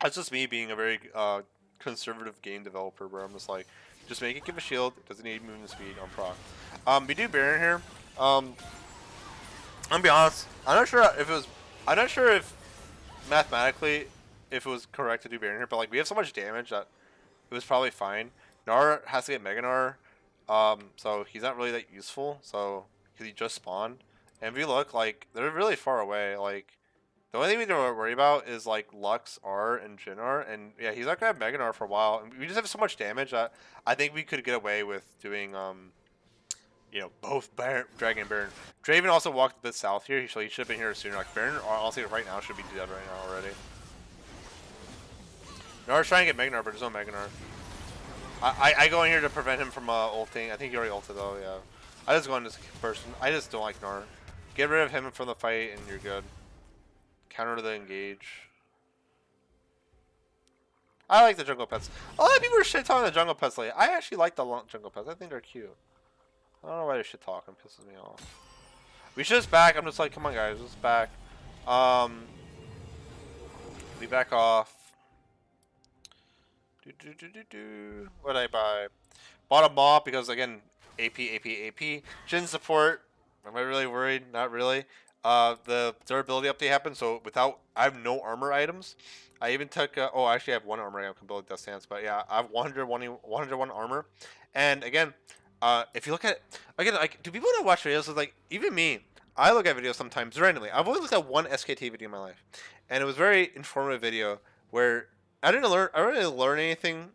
that's just me being a very conservative game developer, where I'm just like, just make it give a shield. It doesn't need movement speed on proc. We do Baron here. I'm gonna be honest. I'm not sure if mathematically if it was correct to do Baron here, but like we have so much damage that it was probably fine. Gnar has to get Mega Gnar, so he's not really that useful. So because he just spawned, and if you look, like they're really far away. Like the only thing we need to worry about is like Lux R and Jhin R, and yeah, he's not gonna have Mega Gnar for a while. And we just have so much damage that I think we could get away with doing both Dragon and Baron. Draven also walked a bit south here, so he should have been here sooner. Like Baron, honestly, right now should be dead right now already. Gnar's trying to get Mega Gnar, but there's no Mega Gnar. I go in here to prevent him from ulting. I think he already ulted though, yeah. I just go in this person. I just don't like Gnar. Get rid of him from the fight and you're good. Counter the engage. I like the jungle pets. A lot of people are shit talking the jungle pets lately. I actually like the jungle pets. I think they're cute. I don't know why they're shit talking. Pisses me off. We should just back. I'm just like, come on guys, let's back. We back off. What did I buy? Bought a mop because again, AP. Jhin support. Am I really worried? Not really. The durability update happened, so I have no armor items. I even took, actually I have one armor item, I can build Death Stance, but yeah, I have 101 armor. And again, if you look at it, again, like, do people not watch videos? It's like, even me, I look at videos sometimes randomly. I've only looked at one SKT video in my life, and it was a very informative video where I didn't really learn anything.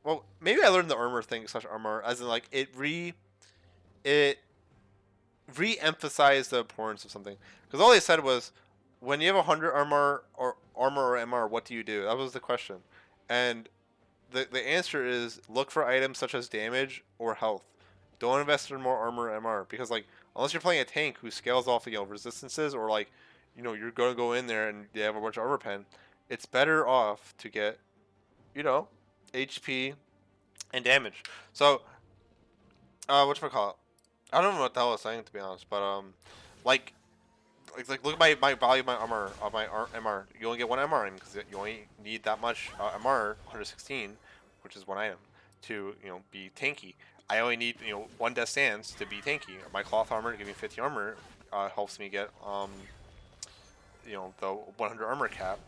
Well, maybe I learned the armor thing slash armor, as in like it re-emphasized the importance of something. Because all they said was, when you have 100 armor or MR, what do you do? That was the question, and the answer is look for items such as damage or health. Don't invest in more armor or MR, because like unless you're playing a tank who scales off resistances, or like you're gonna go in there and they have a bunch of armor pen, it's better off to get HP and damage. So whatchamacallit? I don't know what the hell I was saying, to be honest, but like look at my value of my armor of my MR. You only get one MR item because you only need that much MR 116, which is one item, to be tanky. I only need one death stance to be tanky. My cloth armor to give me 50 armor helps me get the 100 armor cap.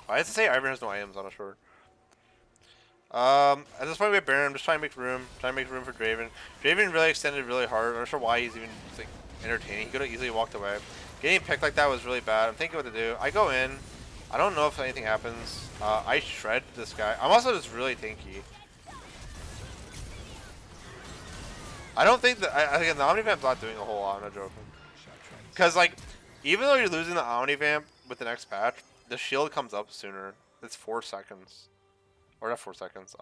I have to say Ivan has no items. I'm not sure. At this point we have Baron. I'm just trying to make room. For Draven. Draven really extended really hard. I'm not sure why he's even like entertaining. He could have easily walked away. Getting picked like that was really bad. I'm thinking what to do. I go in. I don't know if anything happens. I shred this guy. I'm also just really tanky. I don't think that again the Omnivamp's not doing a whole lot. I'm not joking. Because like, even though you're losing the Omnivamp with the next patch, the shield comes up sooner. It's 4 seconds. Or not 4 seconds.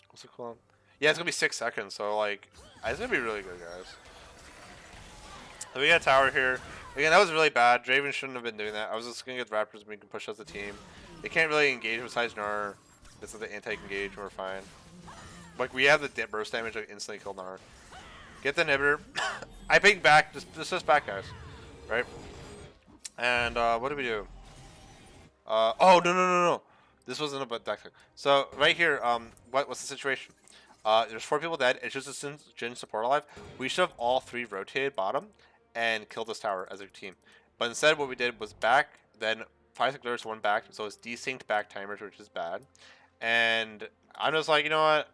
What's it called? Yeah, it's gonna be 6 seconds. So like, it's gonna be really good, guys. So we got a tower here. Again, that was really bad. Draven shouldn't have been doing that. I was just gonna get the Raptors. We can push as a team. They can't really engage besides Gnar. This is the anti-engage. We're fine. Like we have the burst damage like instantly kill Gnar. Get the inhibitor. I ping back. Just back, guys. Right. And what do we do? Oh no. This wasn't about back. So right here, what's the situation? There's 4 people dead. It's just a Jhin support alive. We should have all 3 rotated bottom and killed this tower as a team. But instead, what we did was back, then 5 clears, 1 back. So it's desynced back timers, which is bad. And I'm just like, you know what?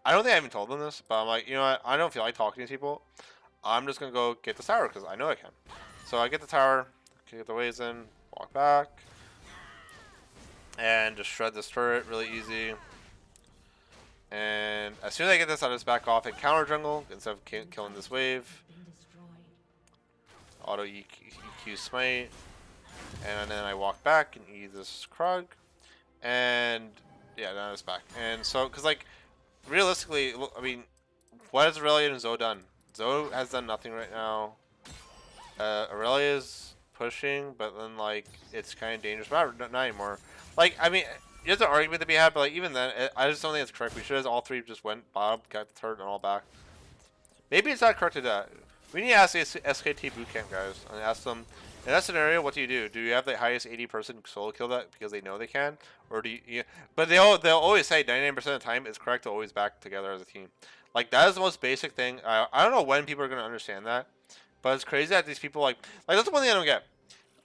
I don't think I even told them this, but I'm like, you know what? I don't feel like talking to these people. I'm just gonna go get the tower because I know I can. So I get the tower, get the waves in, walk back, and just shred this turret really easy. And as soon as I get this, I'll just back off and counter jungle instead of killing this wave. Auto EQ smite, and then I walk back and eat this Krug, and yeah, then it's back. And so, cause like realistically, I mean, what has Aurelia and Zoe done? Zoe has done nothing right now. Aurelia's pushing, but then like it's kind of dangerous. But not anymore. Like I mean, there's an argument to be had, but like even then, I just don't think it's correct. We should have all 3 just went bottom, got the turret, and all back. Maybe it's not correct to that. We need to ask the SKT bootcamp guys and ask them, in that scenario, what do you do? Do you have the highest 80 person solo kill that because they know they can, or do you? But they'll always say 99% of the time it's correct to always back together as a team. Like that is the most basic thing. I don't know when people are gonna understand that, but it's crazy that these people like that's the one thing I don't get.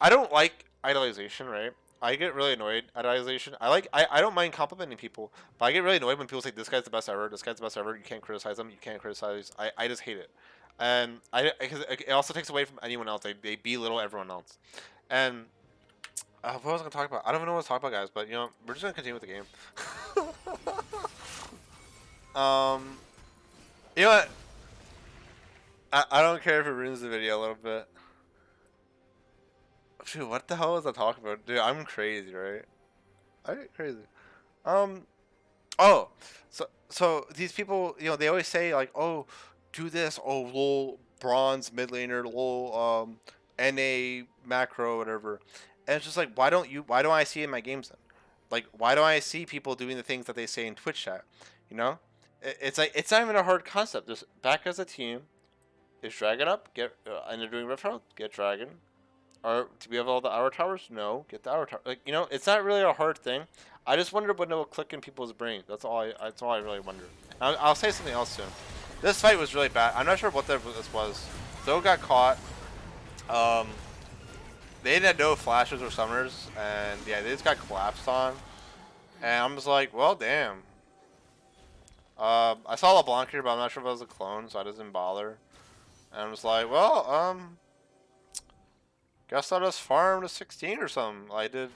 I don't like idolization, right? I get really annoyed at idolization. I don't mind complimenting people, but I get really annoyed when people say this guy's the best ever, this guy's the best ever. You can't criticize them. You can't criticize. I just hate it. And because it also takes away from anyone else. They belittle everyone else. And what was I gonna talk about? I don't even know what to talk about, guys. But we're just gonna continue with the game. You know what? I don't care if it ruins the video a little bit. Dude, what the hell was I talking about? Dude, I'm crazy, right? I get crazy. Oh, so these people, they always say like, oh, do this, oh, lol, bronze mid laner, lol, NA macro, whatever. And it's just like, why don't I see it in my games then? Like, why don't I see people doing the things that they say in Twitch chat? It's like, it's not even a hard concept. Just back as a team, is dragon up, and they're doing rift health, get dragon. Or do we have all the hour towers? No, get the hour tower. Like it's not really a hard thing. I just wonder when it will click in people's brains. That's all I really wonder. I'll say something else soon. This fight was really bad. I'm not sure what this was. Zoe got caught. They had no flashes or summoners, and yeah, they just got collapsed on. And I'm just like, well, damn. I saw LeBlanc here, but I'm not sure if it was a clone, so I doesn't bother. And I was like, well, guess I'll just farm to 16 or something. I did,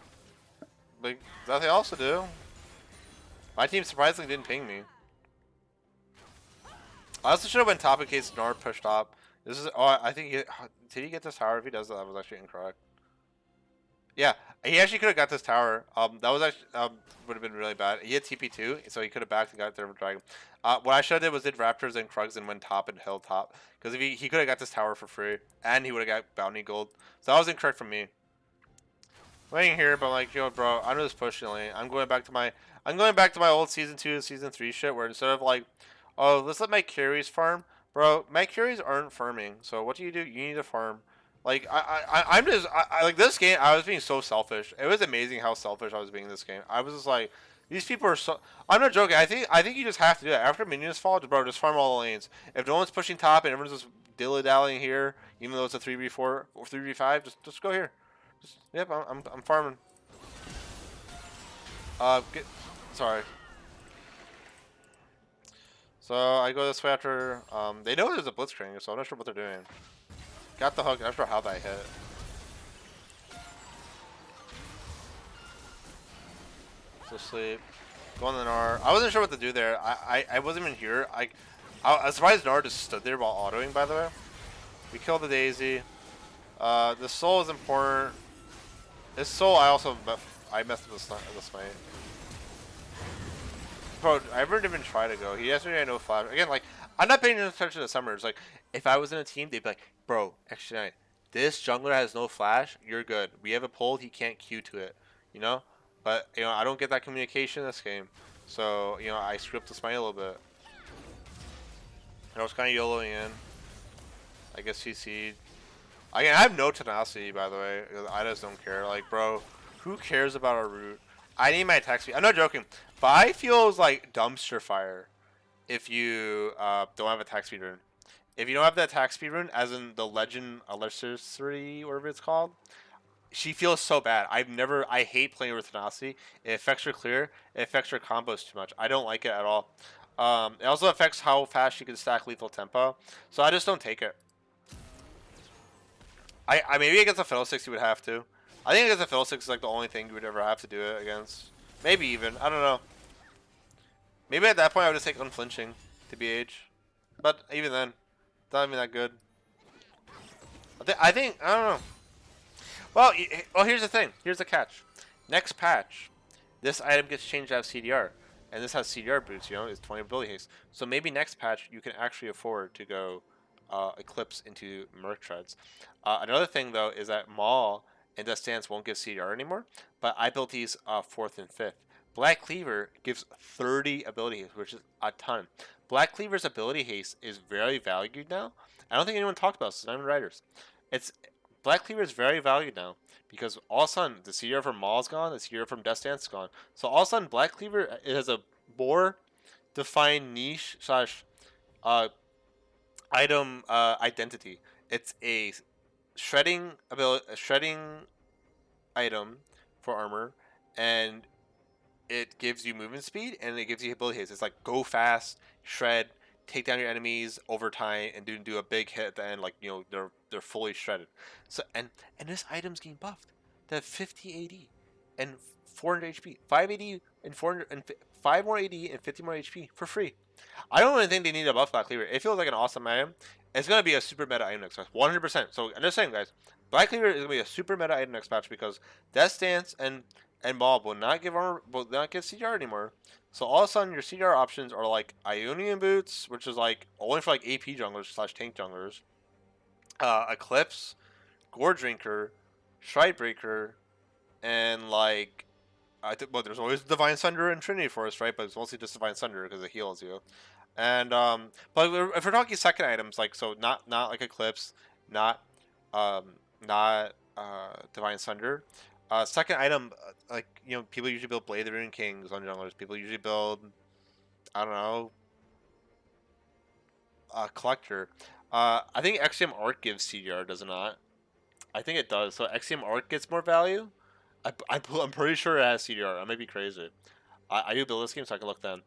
like, nothing else to do. My team surprisingly didn't ping me. I also should have went top in case Nord pushed up. This is, oh, I think, did he get this tower? If he does that was actually incorrect. Yeah, he actually could have got this tower. That was actually would have been really bad. He had TP2, so he could have backed and got there with Dragon. What I should have did was did Raptors and Krugs and went top and held top. Because if he could have got this tower for free, and he would have got bounty gold. So that was incorrect from me. Waiting here, but like, yo, bro, I'm just pushing lane. I'm going back to my old season 2, season 3 shit, where instead of like, oh, let's let my carries farm, bro. My carries aren't farming. So what do? You need to farm. Like I'm just like this game. I was being so selfish. It was amazing how selfish I was being in this game. I was just like, these people are so. I'm not joking. I think you just have to do it after minions fall, bro. Just farm all the lanes. If no one's pushing top and everyone's just dilly dallying here, even though it's a 3v4 or 3v5, just go here. Yep, I'm farming. Get, sorry. So I go this way after. They know there's a blitzcrank, so I'm not sure what they're doing. Got the hook. I'm not sure how that hit. So sleep. Go on the Gnar. I wasn't sure what to do there. I wasn't even here. I was surprised Gnar just stood there while autoing. By the way, we killed the Daisy. The soul is important. This soul I messed up this fight. Bro, I never even try to go. He yesterday I know flash. Again, like, I'm not paying attention to Summers. Like, if I was in a team, they'd be like, bro, XJ9, this jungler has no flash. You're good. We have a pull. He can't Q to it. You know? But, you know, I don't get that communication in this game. So, you know, I screwed up the smite a little bit. I was kind of YOLOing in. I guess CC'd. I have no tenacity, by the way. I just don't care. Like, bro, who cares about our root? I need my attack speed. I'm not joking. But I feel it's like dumpster fire if you don't have attack speed rune. If you don't have the attack speed rune, as in the legend Electricity, whatever it's called, she feels so bad. I hate playing with tenacity. It affects her clear. It affects her combos too much. I don't like it at all. It also affects how fast she can stack lethal tempo. So I just don't take it. I maybe against a Fiddlesticks you would have to. I think against a Fiddlesticks is like the only thing you would ever have to do it against. Maybe even. I don't know. Maybe at that point I would just take unflinching to BH. But even then, it's not even that good. I don't know. Well, here's the thing. Here's the catch. Next patch, this item gets changed out of CDR. And this has CDR boots, you know, it's 20 ability haste. So maybe next patch you can actually afford to go Eclipse into Merc Treads. Another thing, though, is that Maul and Death Stance won't give CDR anymore, but I built these 4th and 5th. Black Cleaver gives 30 ability haste, which is a ton. Black Cleaver's ability haste is very valued now. I don't think anyone talked about this. Diamond Riders. It's Black Cleaver is very valued now because all of a sudden the CDR from Maul is gone, the CDR from Death Stance is gone. So all of a sudden Black Cleaver it has a more defined niche slash item identity. It's a shredding item for armor, and it gives you movement speed and it gives you ability hits. It's like go fast, shred, take down your enemies over time, and do a big hit at the end. Like you know they're fully shredded. So and this item's getting buffed. They have 50 AD and 400 HP, 580 and 400 and 5 more AD and 50 more HP for free. I don't really think they need a buff Black Cleaver. It feels like an awesome item. It's gonna be a super meta item next patch, 100%. So I'm just saying, guys, Black Cleaver is gonna be a super meta item next patch because Death Stance and Mob will not give armor, will not give CDR anymore. So all of a sudden, your CDR options are like Ionian Boots, which is like only for like AP junglers slash tank junglers, Eclipse, Gore Drinker, Stride Breaker, and like well, there's always Divine Thunder and Trinity Force, right? But it's mostly just Divine Thunder because it heals you. And but if we're talking second items, like so, not like Eclipse, not um, not Divine Thunder. Second item, like you know, people usually build Blade of the Rune Kings on junglers. People usually build, I don't know, Collector. I think XM Arc gives CDR, does it not? I think it does. So XM Arc gets more value. I'm pretty sure it has CDR. I may be crazy. I do build this game, so I can look then.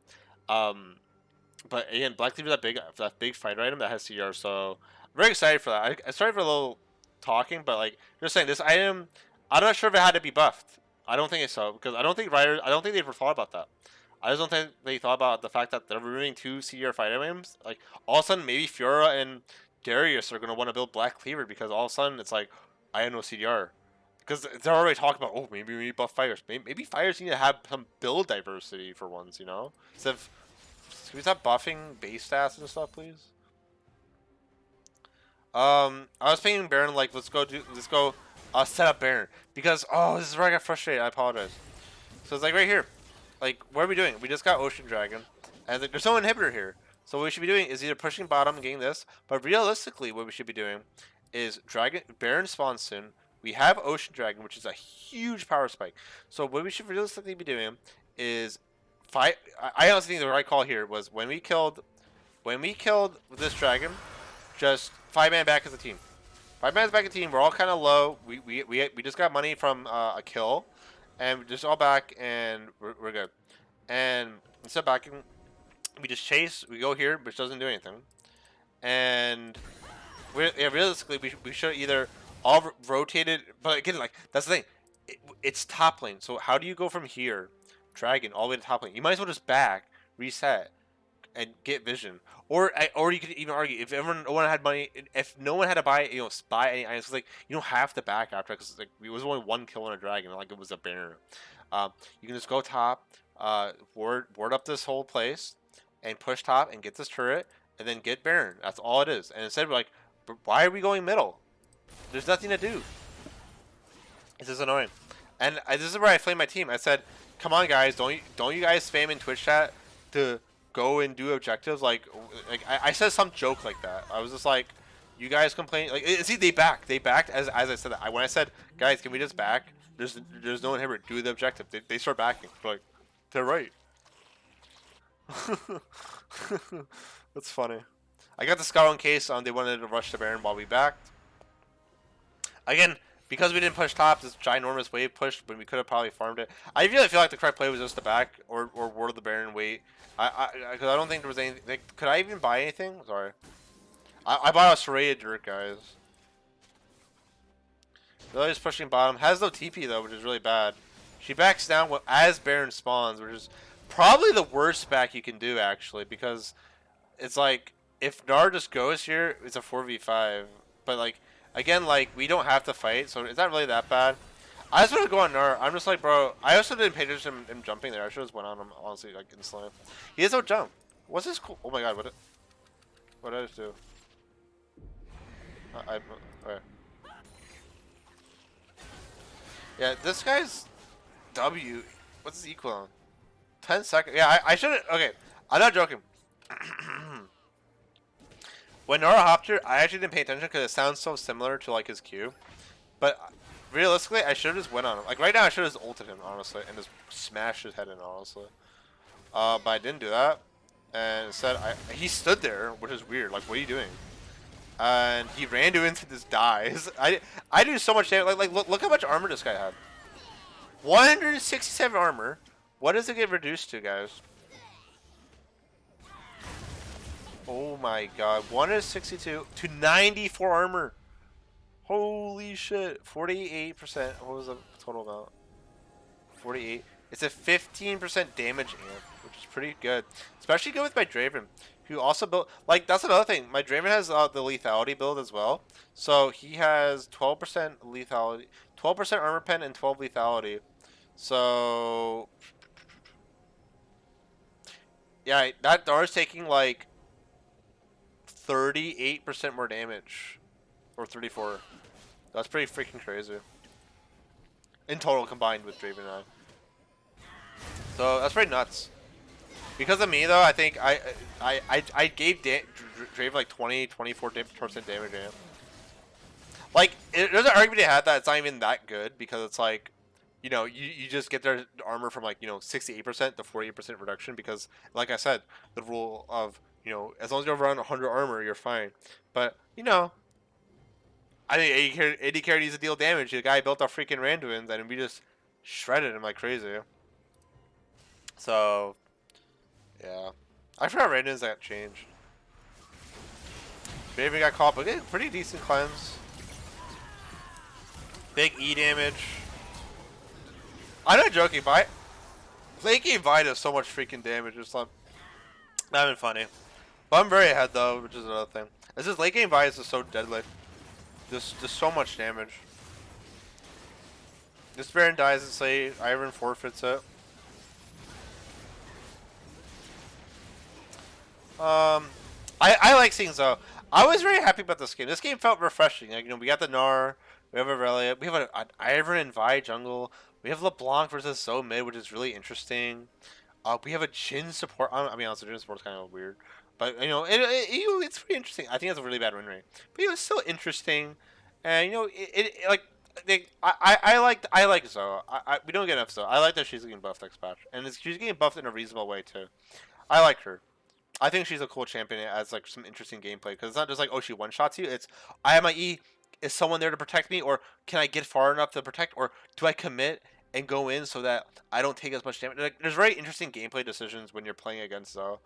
But again, Black Cleaver is that big fighter item that has CDR. So very excited for that. I sorry for a little talking, but like just saying, this item, I'm not sure if it had to be buffed. I don't think it's so because I don't think writers, I don't think they ever thought about that. I just don't think they thought about the fact that they're removing 2 CR fight items. Like all of a sudden, maybe Fiora and Darius are gonna want to build Black Cleaver because all of a sudden it's like I have no CDR. Because they're already talking about, oh, maybe we need buff fighters. Maybe fighters need to have some build diversity for once, you know? Instead of, can we stop buffing base stats and stuff, please? I was thinking Baron, like, let's go set up Baron. Because, oh, this is where I got frustrated. I apologize. So it's like right here. Like, what are we doing? We just got Ocean Dragon. And there's no inhibitor here. So what we should be doing is either pushing bottom and getting this. But realistically, what we should be doing is Baron spawns soon. We have Ocean Dragon, which is a huge power spike. So what we should realistically be doing is fight. I honestly think the right call here was when we killed this dragon, just 5-man back as a team. 5-man's back as a team. We're all kind of low. We just got money from a kill, and we're just all back, and we're good. And instead of backing, we just chase. We go here, which doesn't do anything. And realistically, we should either all rotated. But again, like that's the thing. It's top lane. So how do you go from here, dragon, all the way to top lane? You might as well just back, reset, and get vision. Or you could even argue if no one had money, if no one had to buy buy any items, like you don't have to back after because like it was only 1 kill on a dragon, like it was a banner. You can just go top, ward up this whole place, and push top and get this turret, and then get Baron. That's all it is. And instead, we're like, why are we going middle? There's nothing to do. It's just annoying. And this is where I flamed my team. I said, come on, guys, don't you guys spam in Twitch chat to go and do objectives? Like I said some joke like that. I was just like, you guys complain. Like, see, they backed as I said that. When I said, guys, can we just back? There's no inhibitor. Do the objective. They start backing. They're like, they're right. That's funny. I got the scout in case they wanted to rush the Baron while we backed. Again, because we didn't push top, this ginormous wave push, but we could have probably farmed it. I really feel like the correct play was just to back or ward the Baron and wait. Because I don't think there was anything. Like, could I even buy anything? Sorry. I bought a serrated dirt, guys. Lily's pushing bottom. Has no TP, though, which is really bad. She backs down as Baron spawns, which is probably the worst back you can do, actually, because it's like, if Gnar just goes here, it's a 4v5. But, like, again, like, we don't have to fight, so it's not really that bad. I just want to go on Gnar. I'm just like, bro, I also didn't pay attention to him jumping there. I should have just went on him, honestly, like, instantly. He has no jump. What's this cool? Oh my god, what did I just do? Okay. Yeah, this guy's W. What's his equal on? 10 seconds. Yeah, I shouldn't. Okay, I'm not joking. When Nara hopped here, I actually didn't pay attention because it sounds so similar to like his Q. But realistically, I should have just went on him. Like right now, I should have just ulted him, honestly, and just smashed his head in, honestly. But I didn't do that. And instead, he stood there, which is weird. Like, what are you doing? And he ran into this dies. I do so much damage. Like look how much armor this guy had. 167 armor. What does it get reduced to, guys? Oh my god. 162 to 94 armor. Holy shit. 48%. What was the total amount? 48. It's a 15% damage amp, which is pretty good. Especially good with my Draven, who also built... Like, that's another thing. My Draven has the lethality build as well. So he has 12% lethality, 12% armor pen, and 12 lethality. So... yeah, that Dar's taking, like, 38% more damage. Or 34. That's pretty freaking crazy. In total, combined with Draven and I. So, that's pretty nuts. Because of me, though, I think I gave Draven like 24% damage in it. Like, there's an argument to have that it's not even that good, because it's like, you know, you just get their armor from like, you know, 68% to 48% reduction, because, like I said, the rule of, you know, as long as you're around 100 armor, you're fine. But, you know, I think AD carry needs to deal damage. The guy built our freaking Randuins, and we just shredded him like crazy. So, yeah. I forgot Randuins got changed. Draven got caught, but getting pretty decent cleanse. Big E damage. I'm not joking, but late game Vi does so much freaking damage. It's not even funny. But I'm very ahead though, which is another thing. It's just late game Vi is just so deadly. Just so much damage. This Baron dies and say Iron forfeits it. I like seeing Zoe. I was very happy about this game. This game felt refreshing. Like, you know, we got the Gnar, we have Aurelia, we have an Ivern and Vi jungle, we have LeBlanc versus Zoe mid, which is really interesting. We have a Jhin support. I mean, honestly, Jhin support's kind of weird, but you know, it's pretty interesting. I think it's a really bad win rate, but it was still interesting, and you know, I like Zoe. We don't get enough Zoe. I like that she's getting buffed next patch, and she's getting buffed in a reasonable way too. I like her. I think she's a cool champion. It adds like some interesting gameplay because it's not just like, oh, she one shots you. It's, I have my E. Is someone there to protect me, or can I get far enough to protect, or do I commit and go in so that I don't take as much damage? Like, there's very interesting gameplay decisions when you're playing against Zoe.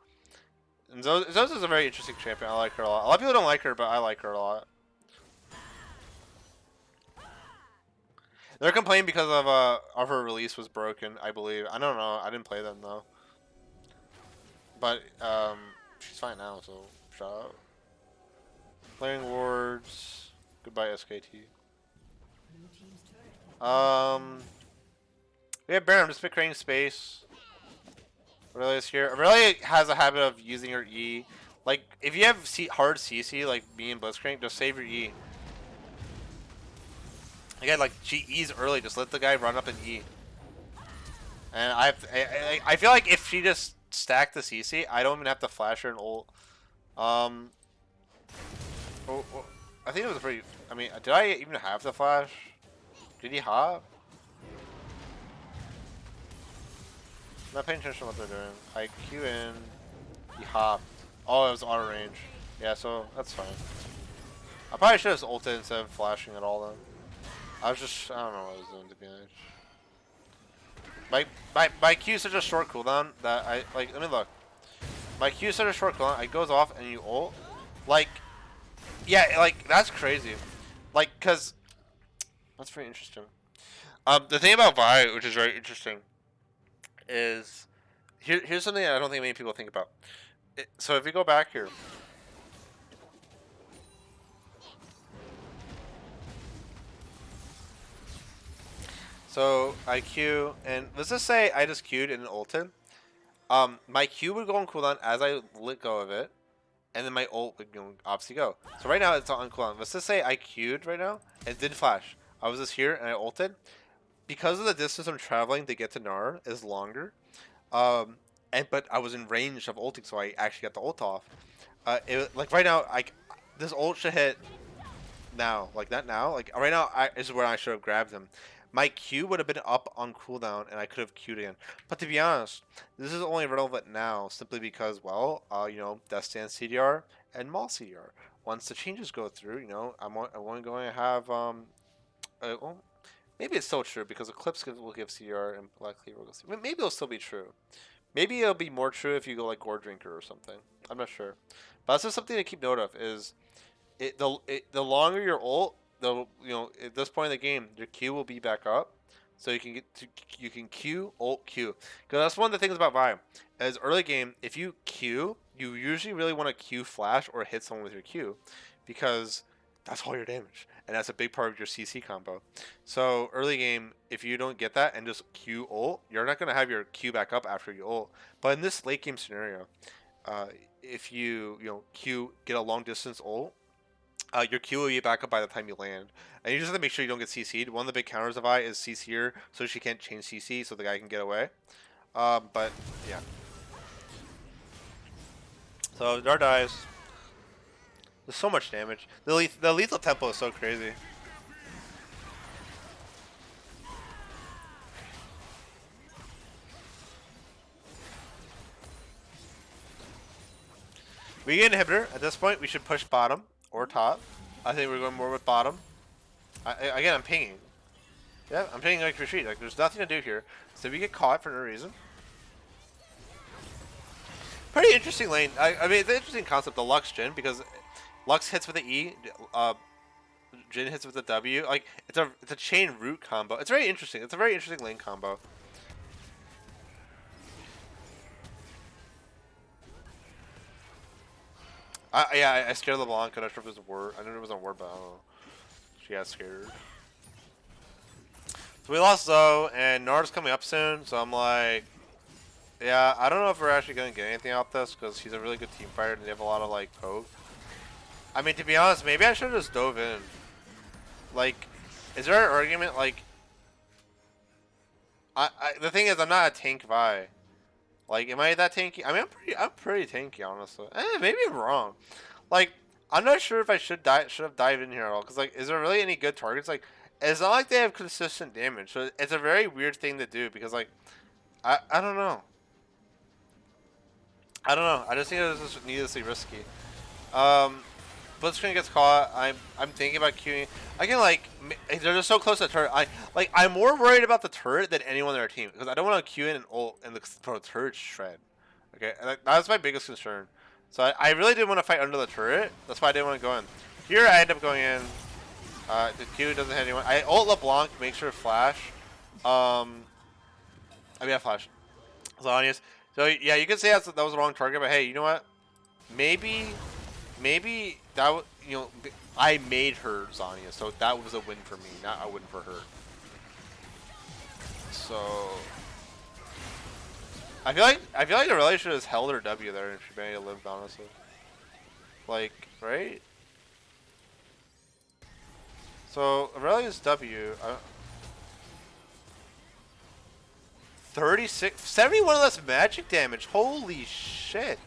And Zoe is a very interesting champion. I like her a lot. A lot of people don't like her, but I like her a lot. They're complaining because of her release was broken, I believe. I don't know. I didn't play them though. But she's fine now, so shout out. Playing wards. Goodbye SKT. We have Baron. I'm just creating space. Aurelia's here. Aurelia has a habit of using her E. Like, if you have hard CC, like me and Blitzcrank, just save your E. Again, like, she E's early. Just let the guy run up and E. And I feel like if she just stacked the CC, I don't even have to flash her and ult. I think it was a pretty... I mean, did I even have the flash? Did he hop? I'm not paying attention to what they're doing. I Q in. He hopped. Oh, it was auto range. Yeah, so that's fine. I probably should have ulted instead of flashing at all then. I was just... I don't know what I was doing, to be honest. My Q is such a short cooldown that I... Like, let me look. My Q is such a short cooldown, it goes off and you ult. Like... Yeah, like, that's crazy. Like, cause... That's pretty interesting. The thing about Vi, which is very interesting, is... Here's something I don't think many people think about. So if we go back here... So I Q, and let's just say I just Q'd and ulted. My Q would go on cooldown as I let go of it, and then my ult would obviously go. So right now it's on cooldown. Let's just say I Q'd right now and didn't flash. I was just here and I ulted. Because of the distance I'm traveling to get to Gnar is longer, but I was in range of ulting, so I actually got the ult off. Like right now, this ult should hit now, like not now. Like right now, this is where I should have grabbed him. My Q would have been up on cooldown, and I could have Q'd again. But to be honest, this is only relevant now simply because, well, you know, Death Stand CDR and Maul CDR. Once the changes go through, you know, I'm only going to have, well, maybe it's still true because Eclipse will give CDR and Black Cleaver will give CDR. Maybe it'll still be true. Maybe it'll be more true if you go like Gore Drinker or something. I'm not sure. But that's just something to keep note of is the longer your ult, you know, at this point in the game, your Q will be back up, so you can Q, ult, Q. Because that's one of the things about Vi. As early game, if you Q, you usually really want to Q flash or hit someone with your Q, because that's all your damage, and that's a big part of your CC combo. So early game, if you don't get that and just Q ult, you're not gonna have your Q back up after you ult. But in this late game scenario, if you Q, get a long distance ult, your Q will be back up by the time you land. And you just have to make sure you don't get CC'd. One of the big counters of Vi is CC her, so she can't change CC, so the guy can get away. But, yeah. So, Gnar dies. There's so much damage. The lethal tempo is so crazy. We get an inhibitor. At this point, we should push bottom. Or top. I think we're going more with bottom. Again, I'm pinging. Yeah, I'm pinging like retreat. Like, there's nothing to do here. So we get caught for no reason. Pretty interesting lane. I mean, it's an interesting concept, the Lux Jhin, because Lux hits with the E. Jin hits with the W. Like it's a chain root combo. It's very interesting. It's a very interesting lane combo. Yeah, I scared LeBlanc. I'm not sure if it was a word. I knew it was a word, but I don't know. She got scared. So we lost Zoe, and Nard's coming up soon. So I'm like, yeah, I don't know if we're actually gonna get anything out of this because he's a really good team fighter and they have a lot of like poke. I mean, to be honest, maybe I should have just dove in. Like, is there an argument like? The thing is, I'm not a tank Vi. Like, am I that tanky? I mean, I'm pretty tanky, honestly. Maybe I'm wrong. Like, I'm not sure if I should have dived in here at all. Cause like, is there really any good targets? Like, it's not like they have consistent damage. So it's a very weird thing to do because like, I don't know. I don't know. I just think it was just needlessly risky. Blitzcrank gets caught. I'm thinking about queuing. Again, like they're just so close to the turret. I'm more worried about the turret than anyone on their team because I don't want to queue in and ult and the turret shred. Okay, and that's my biggest concern. So I really didn't want to fight under the turret. That's why I didn't want to go in. Here I end up going in. The Q doesn't hit anyone. I ult LeBlanc, make sure to flash. I mean, I flash. Zanius. So yeah, you could say that was the wrong target, but hey, you know what? Maybe that I made her Zania, so that was a win for me, not a win for her. So I feel like the really should have held her W there if she managed to live, honestly. Like, right? So Aurelia's W. 36, 71 less magic damage. Holy shit.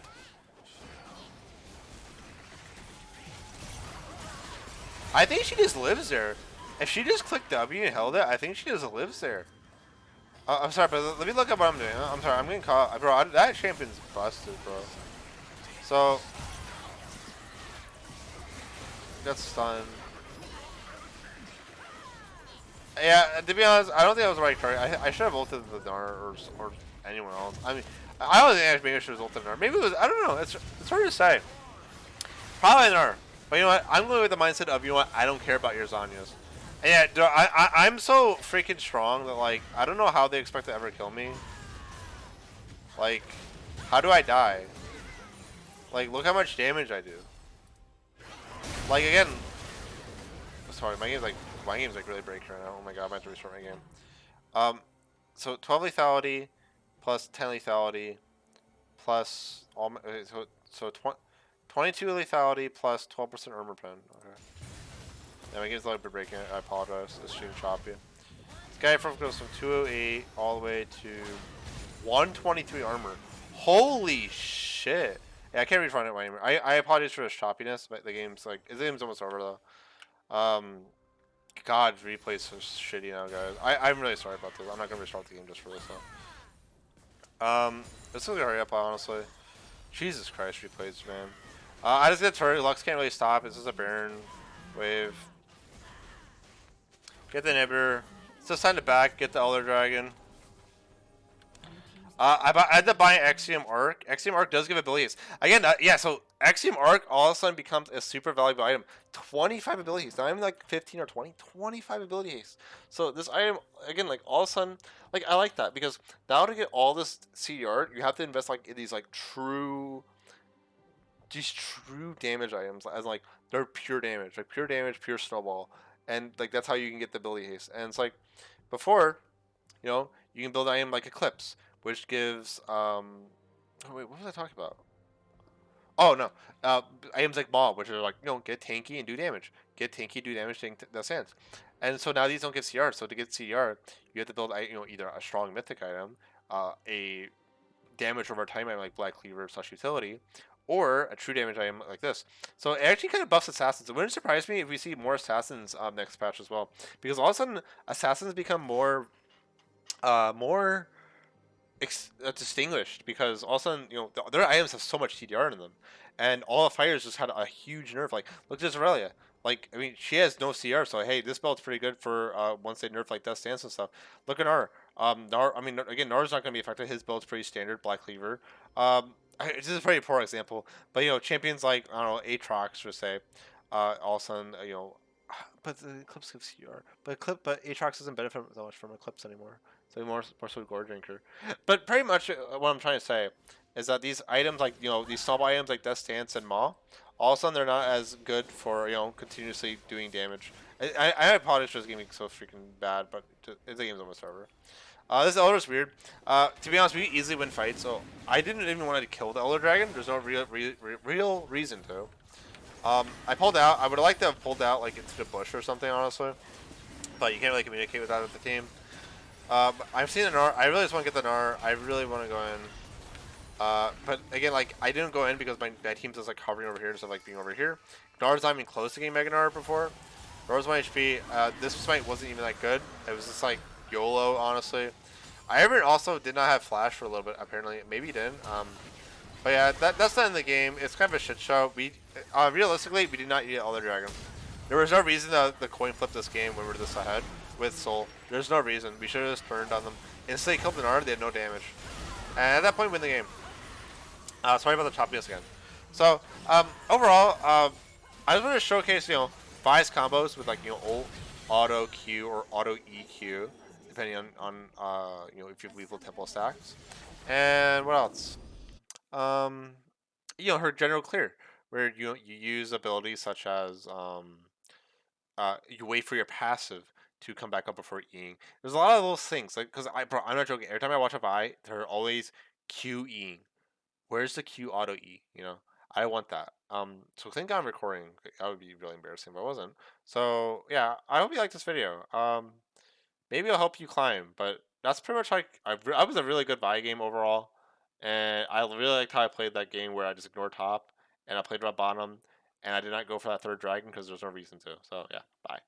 I think she just lives there. If she just clicked W and held it, I think she just lives there. I'm sorry, but let me look up what I'm doing. I'm sorry, I'm getting caught. Bro, that champion's busted, bro. So, got stunned. Yeah, to be honest, I don't think that was the right target. I should have ulted the Nar or anyone else. I mean, I don't think maybe I should have ulted Nar. Maybe it was, I don't know. It's hard to say. Probably Nar. But you know what? I'm going with the mindset of, you know what? I don't care about your Zanyas. And yeah, I'm so freaking strong that, like, I don't know how they expect to ever kill me. Like, how do I die? Like, look how much damage I do. Like, again. Sorry, my game's like really breaking right now. Oh my god, I might have to restart my game. So 12 lethality plus 10 lethality plus all. So 22 lethality plus 12% armor pen. Okay. Yeah, my game's a little bit breaking. I apologize. It's shooting choppy. This guy goes from 208 all the way to 123 armor. Holy shit! Yeah, I can't read front of my name. I apologize for the choppiness, but the game's almost over though. God, replays so shitty now, guys. I'm really sorry about this. I'm not gonna restart the game just for this though. This is gonna hurry up, honestly. Jesus Christ, replays, man. I just get turret. Lux can't really stop. This is a Baron wave. Get the inhibitor. It's just time to back. Get the Elder Dragon. I had to buy Axiom Arc. Axiom Arc does give abilities. Again, yeah, so Axiom Arc all of a sudden becomes a super valuable item. 25 abilities. Not even like 15 or 20. 25 abilities. So this item, again, like all of a sudden, like I like that because now to get all this CDR, you have to invest like in these true damage items, as like they're pure damage, pure snowball, and like that's how you can get the ability haste. And it's like before, you can build an item like Eclipse, which gives oh wait, what was I talking about? Oh no, items like Mob, which are like get tanky and do damage, take the sands. And so now these don't give CR. So to get CR, you have to build either a strong mythic item, a damage over time item like Black Cleaver / utility, or a true damage item like this. So it actually kind of buffs assassins. It wouldn't surprise me if we see more assassins next patch as well, because all of a sudden assassins become more distinguished, because all of a sudden their items have so much TDR in them, and all the fighters just had a huge nerf. Like look at this Aurelia. Like, I mean, she has no CR, so hey, this belt's pretty good for once they nerf like Death Stance and stuff. Look at Nar. Nar. I mean, again, Nar's not going to be affected. His build's pretty standard, Black Cleaver. This is a pretty poor example, but you know, champions like I don't know, Aatrox, per se, all of a sudden, you know, but the Eclipse gives CR. But Aatrox doesn't benefit so much from Eclipse anymore. So more so Gore Drinker. But pretty much what I'm trying to say is that these items, like you know, these small items like Death Stance and Maw, all of a sudden they're not as good for you know continuously doing damage. I apologize for this game being so freaking bad, but the game's almost over. This Elder's weird. To be honest, we easily win fights, so I didn't even want to kill the Elder Dragon. There's no real reason to. I pulled out. I would have liked to have pulled out like into the bush or something, honestly. But you can't really communicate with that with the team. I've seen the Gnar. I really just want to get the Gnar. I really want to go in. But again, like I didn't go in because my team's just like hovering over here instead of like being over here. Gnar's not even close to getting Mega Gnar before. Gnar's 1 HP. This fight wasn't even that good. It was just like YOLO, honestly. I also did not have Flash for a little bit, apparently. Maybe he didn't. But yeah, that's the end of the game. It's kind of a shit show. Realistically, we did not eat all the dragon. There was no reason to the coin flip this game when we were this ahead with Soul. There's no reason. We should have just turned on them. Instantly killed the Gnar, they had no damage. And at that point, win the game. Sorry about the choppiness again. So, overall, I just want to showcase, you know, Vi's combos with, like, you know, ult, auto Q, or auto EQ, depending on you know, if you have lethal tempo stacks. And what else? You know, her general clear, where you use abilities such as, you wait for your passive to come back up before Eing. There's a lot of those things, like, because bro, I'm not joking. Every time I watch a Vi, they're always QEing. Where's the Q auto E? You know, I want that. So thank God I'm recording. That would be really embarrassing if I wasn't. So yeah, I hope you like this video. Maybe I'll help you climb, but that's pretty much like I was a really good buy game overall, and I really liked how I played that game where I just ignored top and I played around bottom, and I did not go for that third dragon because there's no reason to. So yeah, bye.